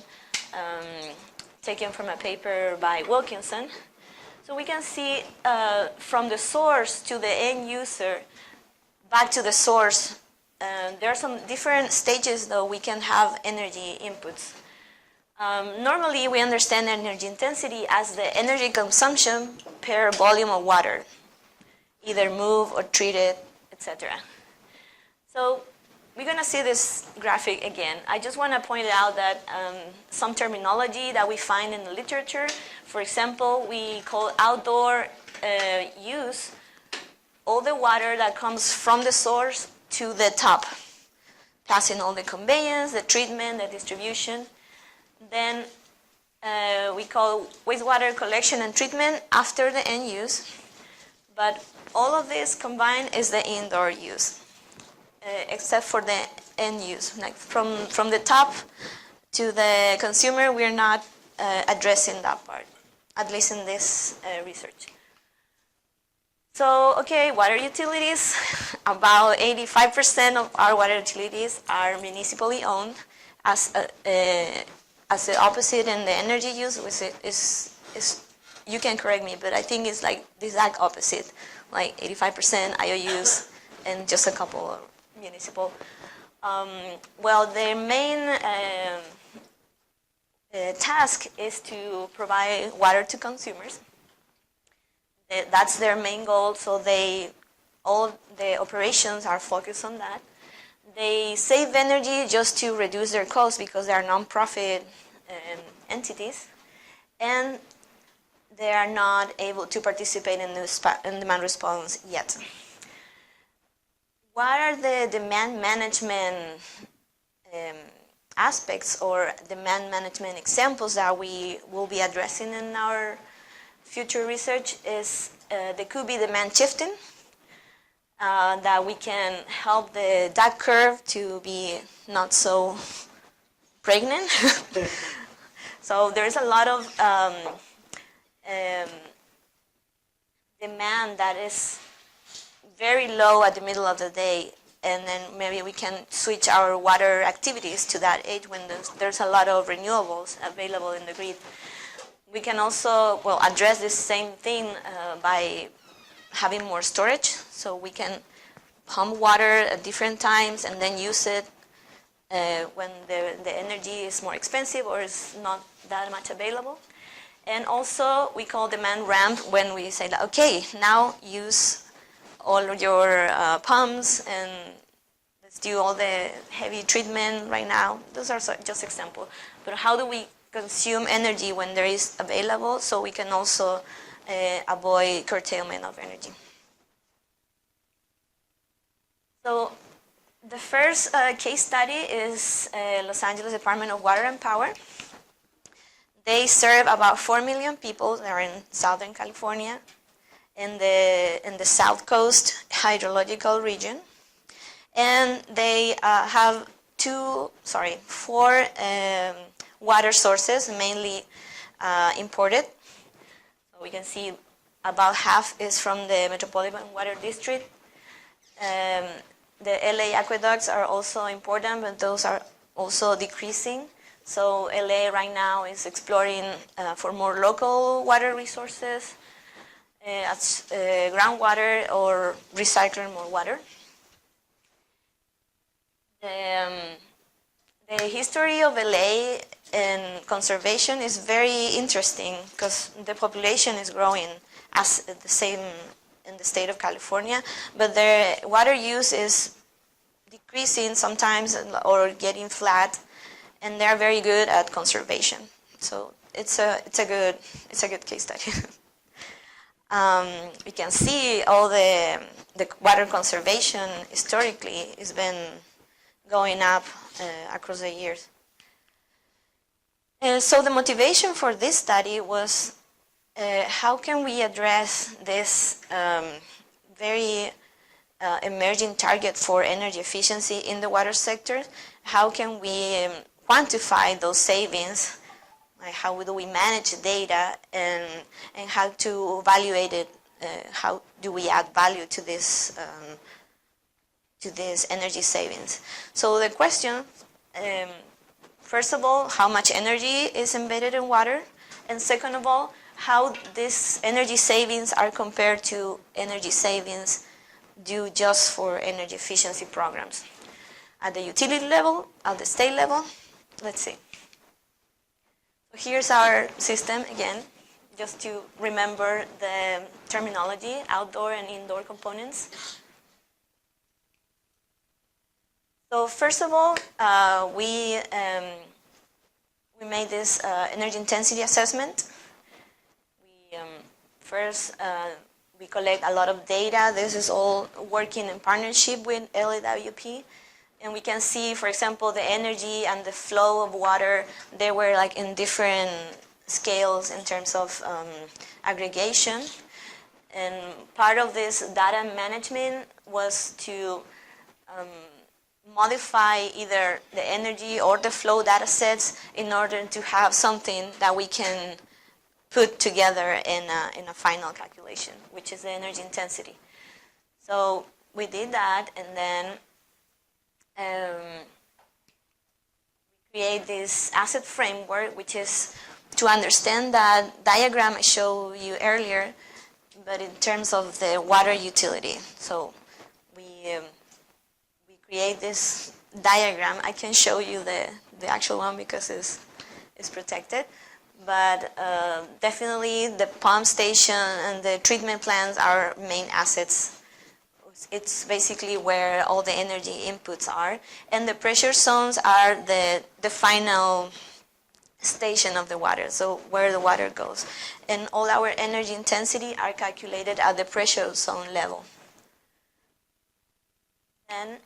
taken from a paper by Wilkinson. So we can see from the source to the end user, back to the source, there are some different stages though we can have energy inputs. Normally we understand energy intensity as the energy consumption per volume of water, either moved or treated, etc. So we're going to see this graphic again. I just want to point out that some terminology that we find in the literature, for example, we call outdoor use all the water that comes from the source to the top, passing all the conveyance, the treatment, the distribution. Then we call wastewater collection and treatment after the end use. But all of this combined is the indoor use, except for the end use. Like from the top to the consumer, we're not addressing that part, at least in this research. So, okay, water utilities, about 85% of our water utilities are municipally owned, as the opposite in the energy use is you can correct me, but I think it's like the exact opposite, like 85% IOUs and just a couple of municipal. Well, their main task is to provide water to consumers. That's their main goal, so all the operations are focused on that. They save energy just to reduce their costs because they are non-profit entities, and they are not able to participate in demand response yet. What are the demand management aspects or demand management examples that we will be addressing in our future research? There could be demand shifting, that we can help the duck curve to be not so pregnant. So there's a lot of demand that is very low at the middle of the day, and then maybe we can switch our water activities to that age when there's a lot of renewables available in the grid. We can also, address this same thing by having more storage, so we can pump water at different times and then use it when the energy is more expensive or is not that much available. And also we call demand ramp when we say that, okay, now use all of your pumps and let's do all the heavy treatment right now. Those are just examples. But how do we consume energy when there is available, so we can also avoid curtailment of energy? So the first case study is Los Angeles Department of Water and Power. They serve about 4 million people. They're in Southern California, in the South Coast hydrological region. And they have four water sources, mainly imported. So we can see about half is from the Metropolitan Water District. The LA aqueducts are also important, but those are also decreasing. So LA right now is exploring for more local water resources, groundwater, or recycling more water. The history of LA and conservation is very interesting because the population is growing as the same in the state of California, but their water use is decreasing sometimes or getting flat, and they're very good at conservation. So it's a good case study. We can see all the water conservation historically has been going up across the years. So the motivation for this study was how can we address this very emerging target for energy efficiency in the water sector? How can we quantify those savings? Like how do we manage data and how to evaluate it? How do we add value to this energy savings? So the question, first of all, how much energy is embedded in water? And second of all, how these energy savings are compared to energy savings due just for energy efficiency programs. At the utility level, at the state level, let's see. So here's our system again, just to remember the terminology, outdoor and indoor components. So first of all, we made this energy intensity assessment. First, we collect a lot of data. This is all working in partnership with LAWP. And we can see, for example, the energy and the flow of water, they were like in different scales in terms of aggregation. And part of this data management was to modify either the energy or the flow data sets in order to have something that we can put together in a final calculation, which is the energy intensity. So we did that, and then we create this asset framework, which is to understand that diagram I showed you earlier, but in terms of the water utility. So we create this diagram. I can show you the actual one because it's protected. But definitely the pump station and the treatment plants are main assets. It's basically where all the energy inputs are. And the pressure zones are the final station of the water, so where the water goes. And all our energy intensity are calculated at the pressure zone level. And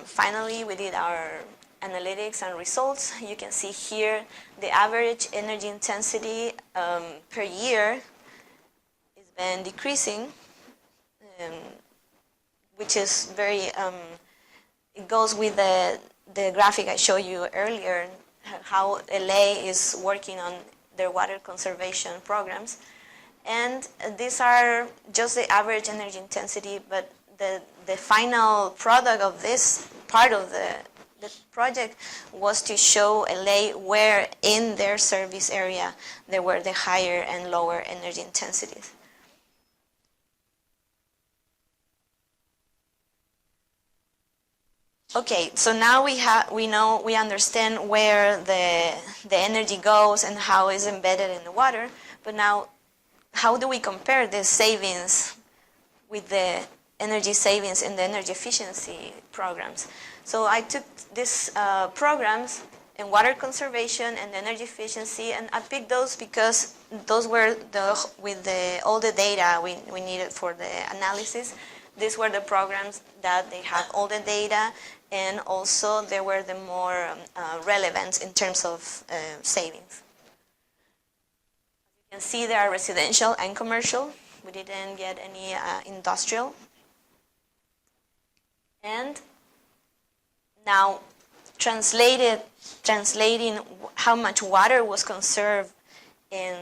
finally, we did our analytics and results. You can see here the average energy intensity per year has been decreasing, which is very, it goes with the graphic I showed you earlier, how LA is working on their water conservation programs. And these are just the average energy intensity, but the final product of this part of the project was to show LA where in their service area there were the higher and lower energy intensities. Okay, so now we understand where the energy goes and how it's embedded in the water, but now how do we compare these savings with the energy savings in the energy efficiency programs? So I took these programs in water conservation and energy efficiency, and I picked those because those were all the data we needed for the analysis. These were the programs that they have all the data, and also they were the more relevant in terms of savings. You can see there are residential and commercial. We didn't get any industrial. And now, translating how much water was conserved in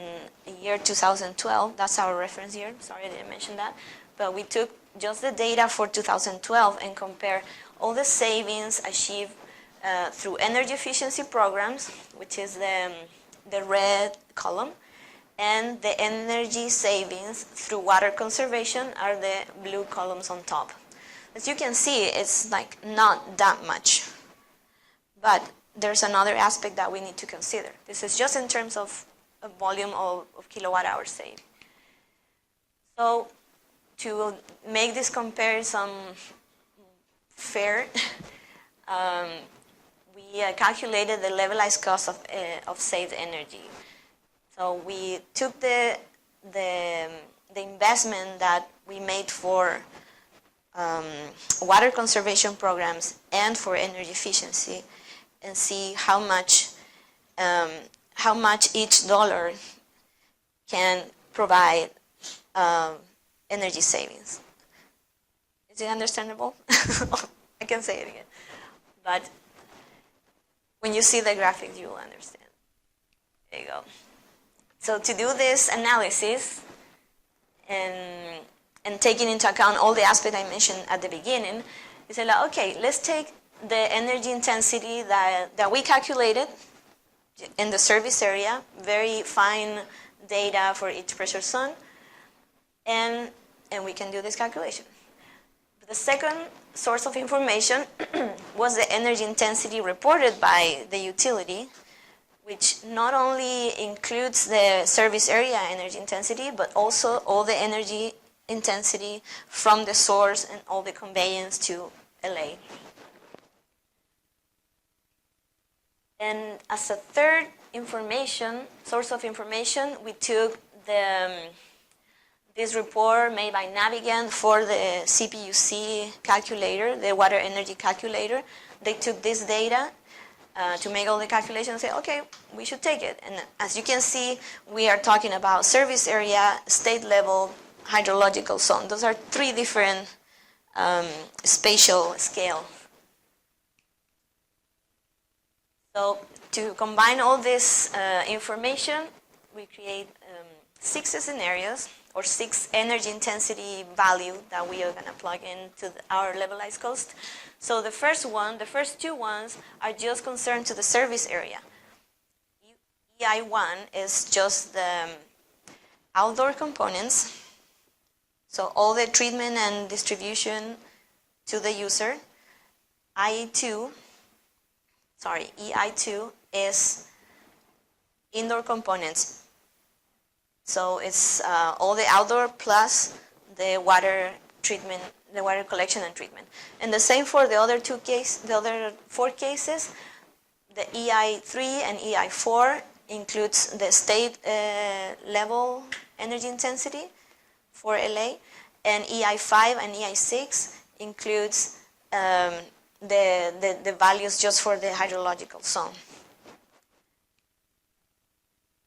the year 2012, that's our reference year, sorry I didn't mention that, but we took just the data for 2012 and compare all the savings achieved through energy efficiency programs, which is the red column, and the energy savings through water conservation are the blue columns on top. As you can see, it's like not that much. But there's another aspect that we need to consider. This is just in terms of a volume of kilowatt hours saved. So to make this comparison fair, we calculated the levelized cost of saved energy. So we took the the investment that we made for water conservation programs and for energy efficiency, and see how much each dollar can provide energy savings. Is it understandable? I can say it again. But when you see the graphic, you will understand. There you go. So to do this analysis and taking into account all the aspects I mentioned at the beginning, we said, like, okay, let's take the energy intensity that we calculated in the service area, very fine data for each pressure zone, and we can do this calculation. The second source of information was the energy intensity reported by the utility, which not only includes the service area energy intensity, but also all the energy intensity from the source and all the conveyance to LA. And as a third source of information, we took this report made by Navigant for the CPUC calculator, the water energy calculator. They took this data to make all the calculations and say, okay, we should take it. And as you can see, we are talking about service area, state level, hydrological zone. Those are three different spatial scales. So to combine all this information, we create 6 scenarios or 6 energy intensity value that we are going to plug into our levelized cost. So the first 2 ones are just concerned to the service area. EI1 is just the outdoor components, so all the treatment and distribution to the user. EI2 is indoor components. So it's all the outdoor plus the water treatment, the water collection and treatment. And the same for the other 4 cases. The EI3 and EI4 includes the state level energy intensity for LA, and EI5 and EI6 includes the values just for the hydrological zone.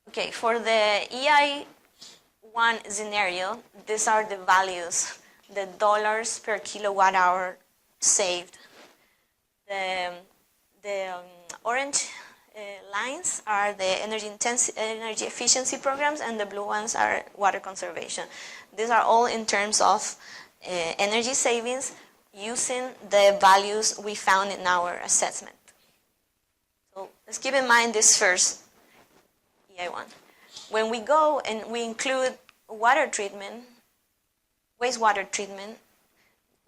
Okay, for the EI1 scenario, these are the values, the dollars per kilowatt hour saved. The orange lines are the energy efficiency programs, and the blue ones are water conservation. These are all in terms of energy savings using the values we found in our assessment. So let's keep in mind this first EI1. When we go and we include water treatment, wastewater treatment,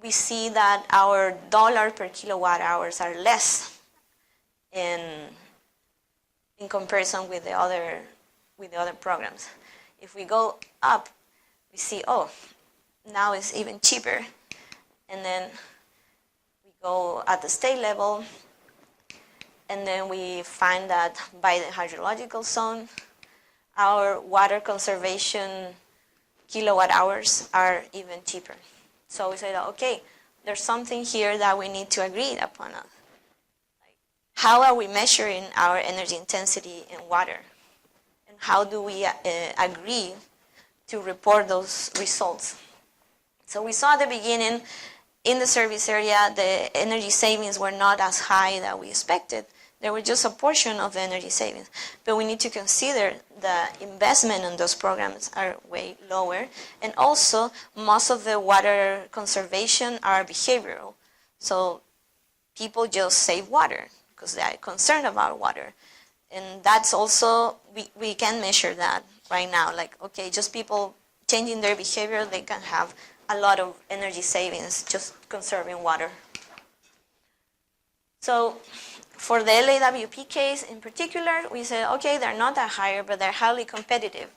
we see that our dollar per kilowatt hours are less in comparison with the other programs. If we go up, we see, oh, now it's even cheaper. And then we go at the state level, and then we find that by the hydrological zone, our water conservation kilowatt hours are even cheaper. So we say that, okay, there's something here that we need to agree upon. How are we measuring our energy intensity in water? And how do we agree to report those results? So we saw at the beginning, in the service area, the energy savings were not as high that we expected. They were just a portion of the energy savings. But we need to consider the investment in those programs are way lower. And also, most of the water conservation are behavioral. So people just save water because they are concerned about water. And that's also, we can measure that right now. Like, okay, just people changing their behavior, they can have a lot of energy savings just conserving water. So for the LAWP case in particular, we said, okay, they're not that higher, but they're highly competitive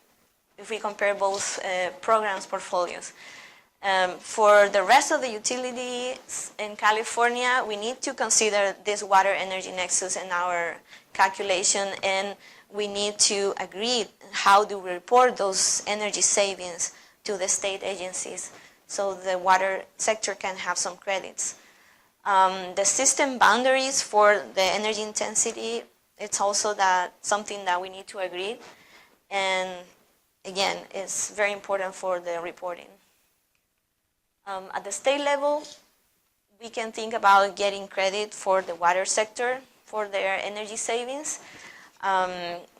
if we compare both programs' portfolios. For the rest of the utilities in California, we need to consider this water energy nexus in our calculation, and we need to agree how do we report those energy savings to the state agencies so the water sector can have some credits. The system boundaries for the energy intensity, it's also something that we need to agree. And again, it's very important for the reporting. At the state level, we can think about getting credit for the water sector for their energy savings.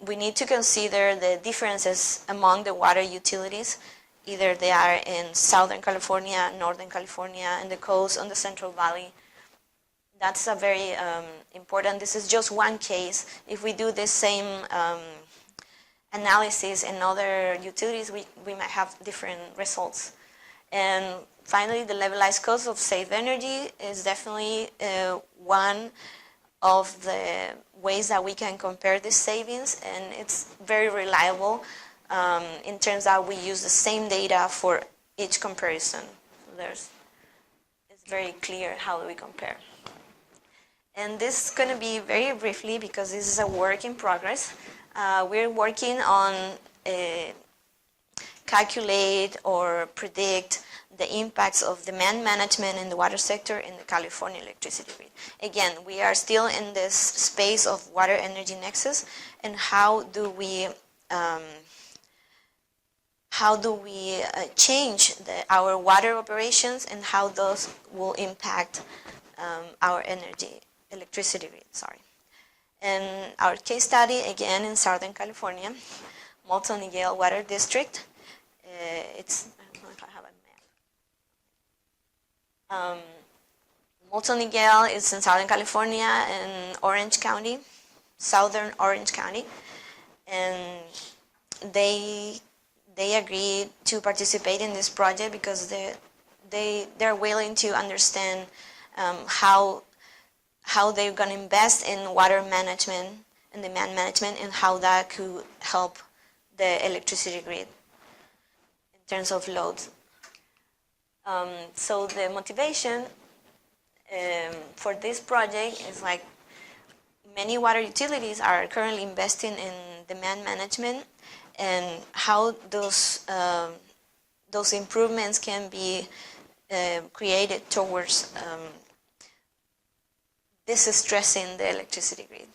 We need to consider the differences among the water utilities. Either they are in Southern California, Northern California, and the coast on the Central Valley. That's a very important. This is just one case. If we do the same analysis in other utilities, we might have different results. And finally, the levelized cost of safe energy is definitely one of the ways that we can compare the savings, and it's very reliable in terms that we use the same data for each comparison. So it's very clear how we compare. And this is going to be very briefly because this is a work in progress. We're working on calculate or predict the impacts of demand management in the water sector in the California electricity grid. Again, we are still in this space of water energy nexus, and how do we change our water operations and how those will impact our electricity grid. And our case study, again, in Southern California, Molson Miguel Water District. I don't know if I have a map. Molson Miguel is in Southern California in Orange County, Southern Orange County, and they agreed to participate in this project because they're willing to understand how they're going to invest in water management and demand management and how that could help the electricity grid in terms of loads. So the motivation for this project is like many water utilities are currently investing in demand management and how those improvements can be created towards distressing the electricity grid.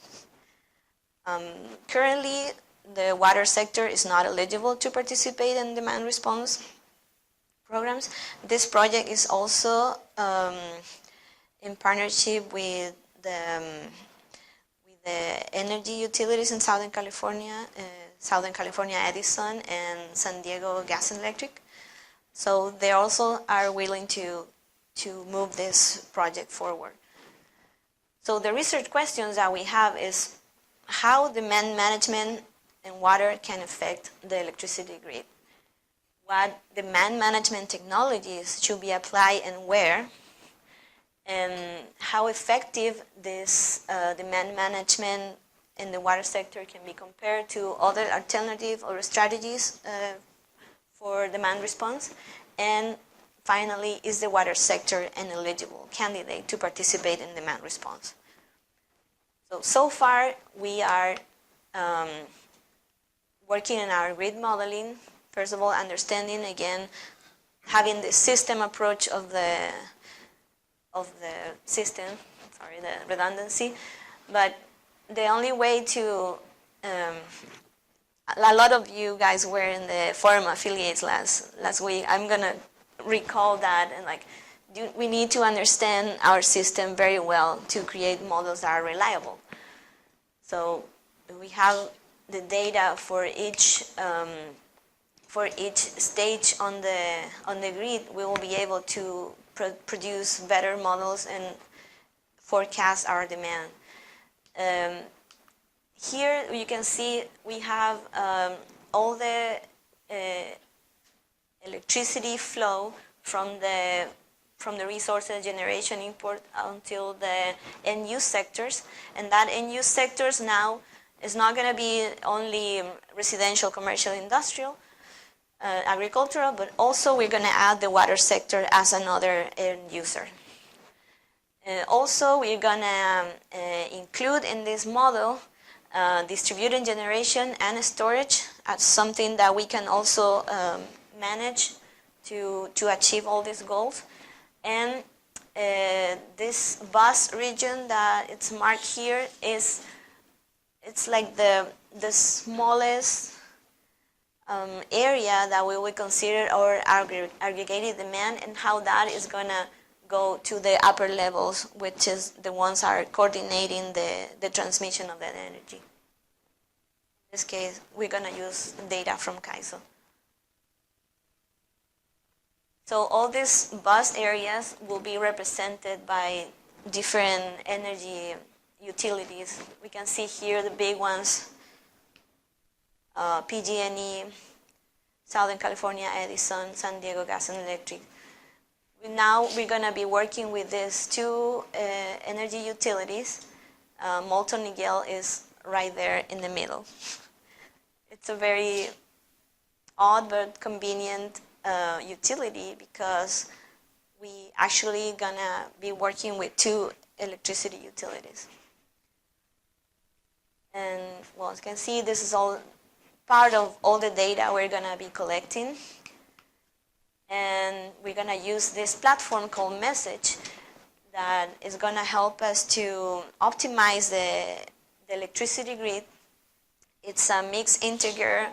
Currently, the water sector is not eligible to participate in demand response programs. This project is also in partnership with the energy utilities in Southern California, Southern California Edison and San Diego Gas and Electric. So they also are willing to move this project forward. So the research questions that we have is how demand management and water can affect the electricity grid. What demand management technologies should be applied and where, and how effective this demand management in the water sector can be compared to other alternative or strategies for demand response. And finally, is the water sector an eligible candidate to participate in demand response? So far, we are working on our grid modeling. First of all, understanding, again, having the system approach of the system, the redundancy. But the only way to, a lot of you guys were in the forum affiliates last week. I'm going to recall that and we need to understand our system very well to create models that are reliable. So we have the data for each stage on the grid. We will be able to produce better models and forecast our demand. Here you can see we have all the electricity flow from the resources generation import until the end use sectors, and that end use sectors now is not going to be only residential, commercial, industrial, agricultural, but also we're going to add the water sector as another end user. Also, we're going to include in this model distributed generation and storage as something that we can also manage to achieve all these goals. And this vast region that it's marked here it's like the smallest area that we would consider our aggregated demand, and how that is going to go to the upper levels, which is the ones that are coordinating the transmission of that energy. In this case, we're going to use data from CAISO. So all these vast areas will be represented by different energy utilities. We can see here the big ones, PG&E, Southern California Edison, San Diego Gas and Electric. Now we're going to be working with these two energy utilities. Molten Miguel is right there in the middle. It's a very odd but convenient utility because we actually going to be working with two electricity utilities. And well, as you can see, this is all part of all the data we're going to be collecting. And we're going to use this platform called Message that is going to help us to optimize the electricity grid. It's a mixed integer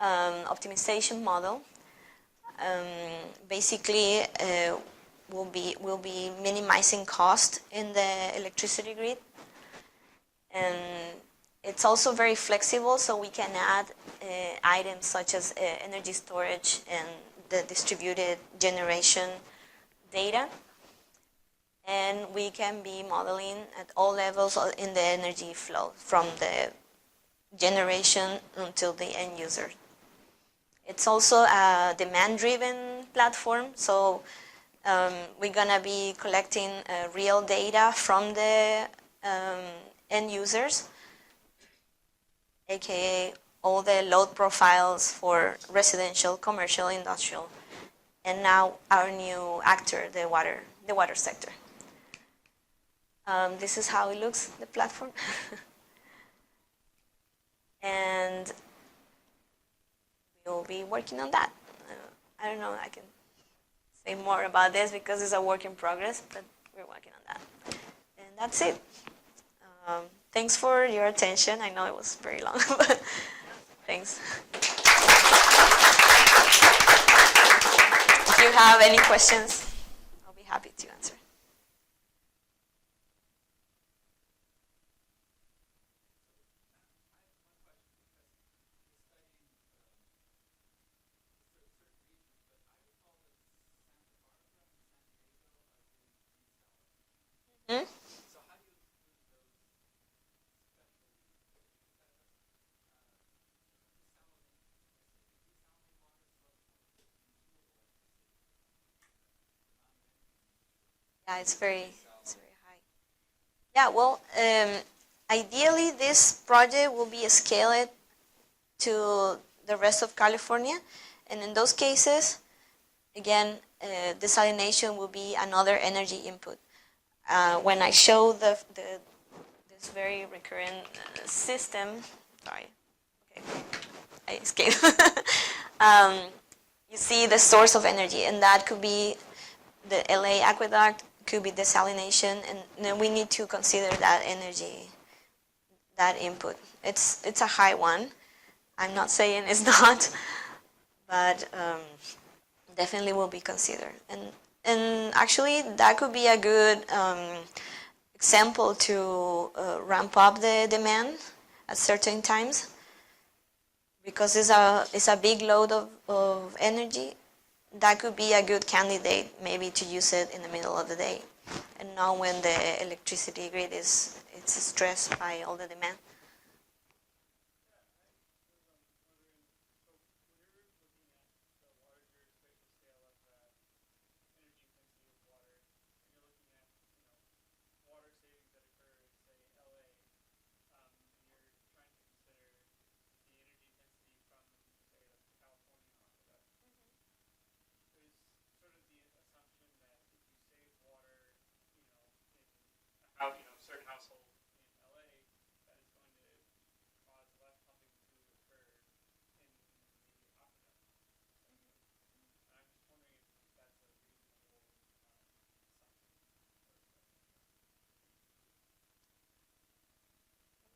optimization model. Basically, we'll be minimizing cost in the electricity grid. And it's also very flexible, so we can add items such as energy storage and the distributed generation data. And we can be modeling at all levels in the energy flow, from the generation until the end user. It's also a demand-driven platform, so we're going to be collecting real data from the end users, aka all the load profiles for residential, commercial, industrial, and now our new actor, the water sector. This is how it looks, the platform. And we'll be working on that. I don't know, I can say more about this because it's a work in progress, but we're working on that. And that's it. Thanks for your attention. I know it was very long, but thanks. If you have any questions, I'll be happy to answer. Hmm? Yeah, it's very high. Yeah, well, ideally this project will be scaled to the rest of California, and in those cases, again, desalination will be another energy input. When I show this very recurrent system, sorry, okay, I escaped. You see the source of energy, and that could be the LA aqueduct, could be desalination, and then we need to consider that energy, that input. It's a high one. I'm not saying it's not, but definitely will be considered. And actually, that could be a good example to ramp up the demand at certain times, because it's a big load of energy. That could be a good candidate maybe to use it in the middle of the day, and not when the electricity grid it's stressed by all the demand. Certain household in LA, that is going to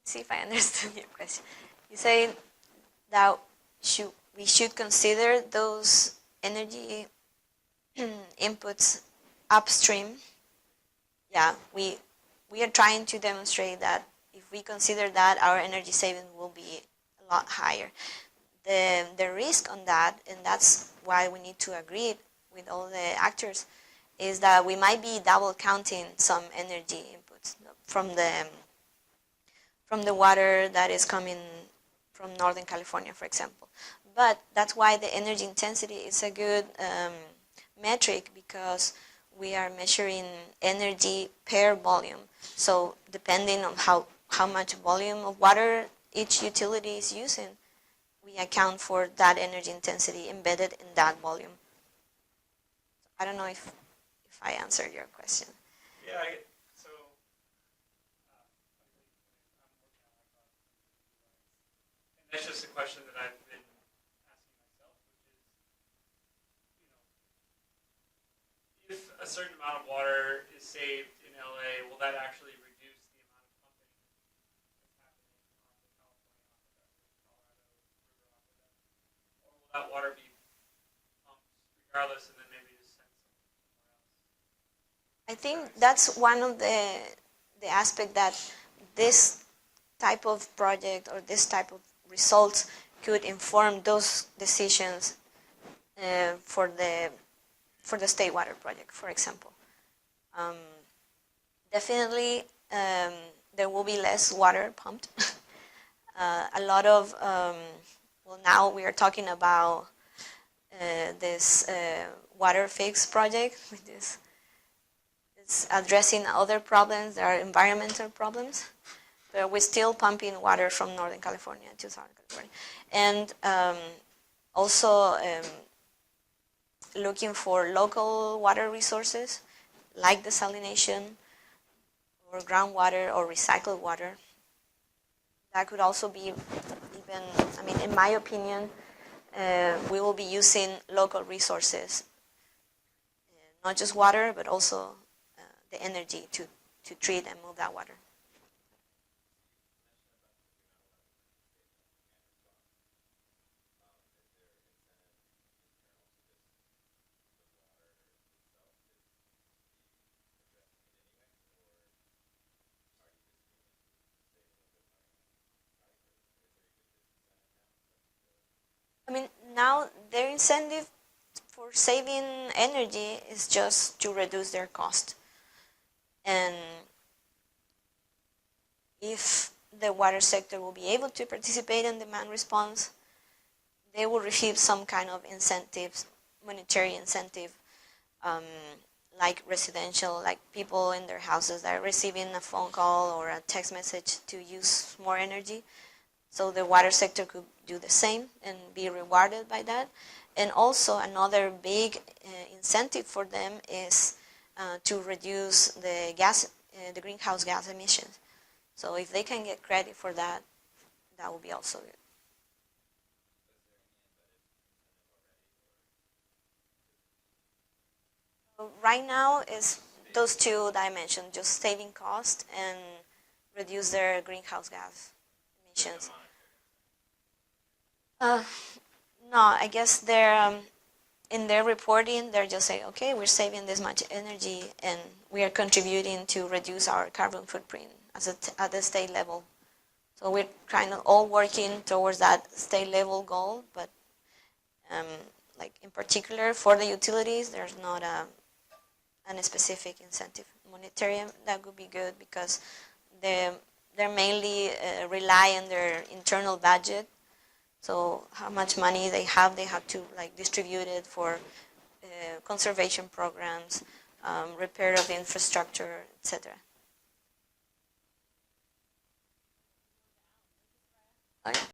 see if I understood your question. You say that we should consider those energy inputs upstream. Yeah, we are trying to demonstrate that if we consider that, our energy saving will be a lot higher. The risk on that, and that's why we need to agree with all the actors, is that we might be double counting some energy inputs from the water that is coming from Northern California, for example. But that's why the energy intensity is a good metric, because we are measuring energy per volume. So depending on how much volume of water each utility is using, we account for that energy intensity embedded in that volume. I don't know if I answered your question. Yeah, so and that's just a question that I've been asking myself, which is, if a certain amount of water is saved in LA, will that actually reduce the amount of pumping that's happening off of California, off of Colorado River, off of that? Or will that water be pumped regardless and then maybe just sent somewhere else? I think that's one of the aspect that this type of project or this type of results could inform those decisions for the state water project, for example. Definitely, there will be less water pumped. A lot of well, now we are talking about this water fix project, which is it's addressing other problems. There are environmental problems, but we're still pumping water from Northern California to Southern California, and also looking for local water resources like desalination or groundwater or recycled water. That could also be even, I mean, in my opinion, we will be using local resources, not just water, but also the energy to treat and move that water. I mean, now their incentive for saving energy is just to reduce their cost. And if the water sector will be able to participate in demand response, they will receive some kind of incentives, monetary incentive, like residential, like people in their houses that are receiving a phone call or a text message to use more energy. So the water sector could do the same and be rewarded by that. And also another big incentive for them is to reduce the greenhouse gas emissions. So if they can get credit for that, that will be also good. So right now is those two dimensions, just saving cost and reduce their greenhouse gas emissions. No, I guess they're in their reporting, they're just saying, okay, we're saving this much energy and we are contributing to reduce our carbon footprint at the state level. So we're kind of all working towards that state level goal, but like in particular for the utilities, there's not a specific incentive. Monetary, that would be good because they're mainly rely on their internal budget. So how much money they have to like distribute it for conservation programs, repair of infrastructure, etc. Okay.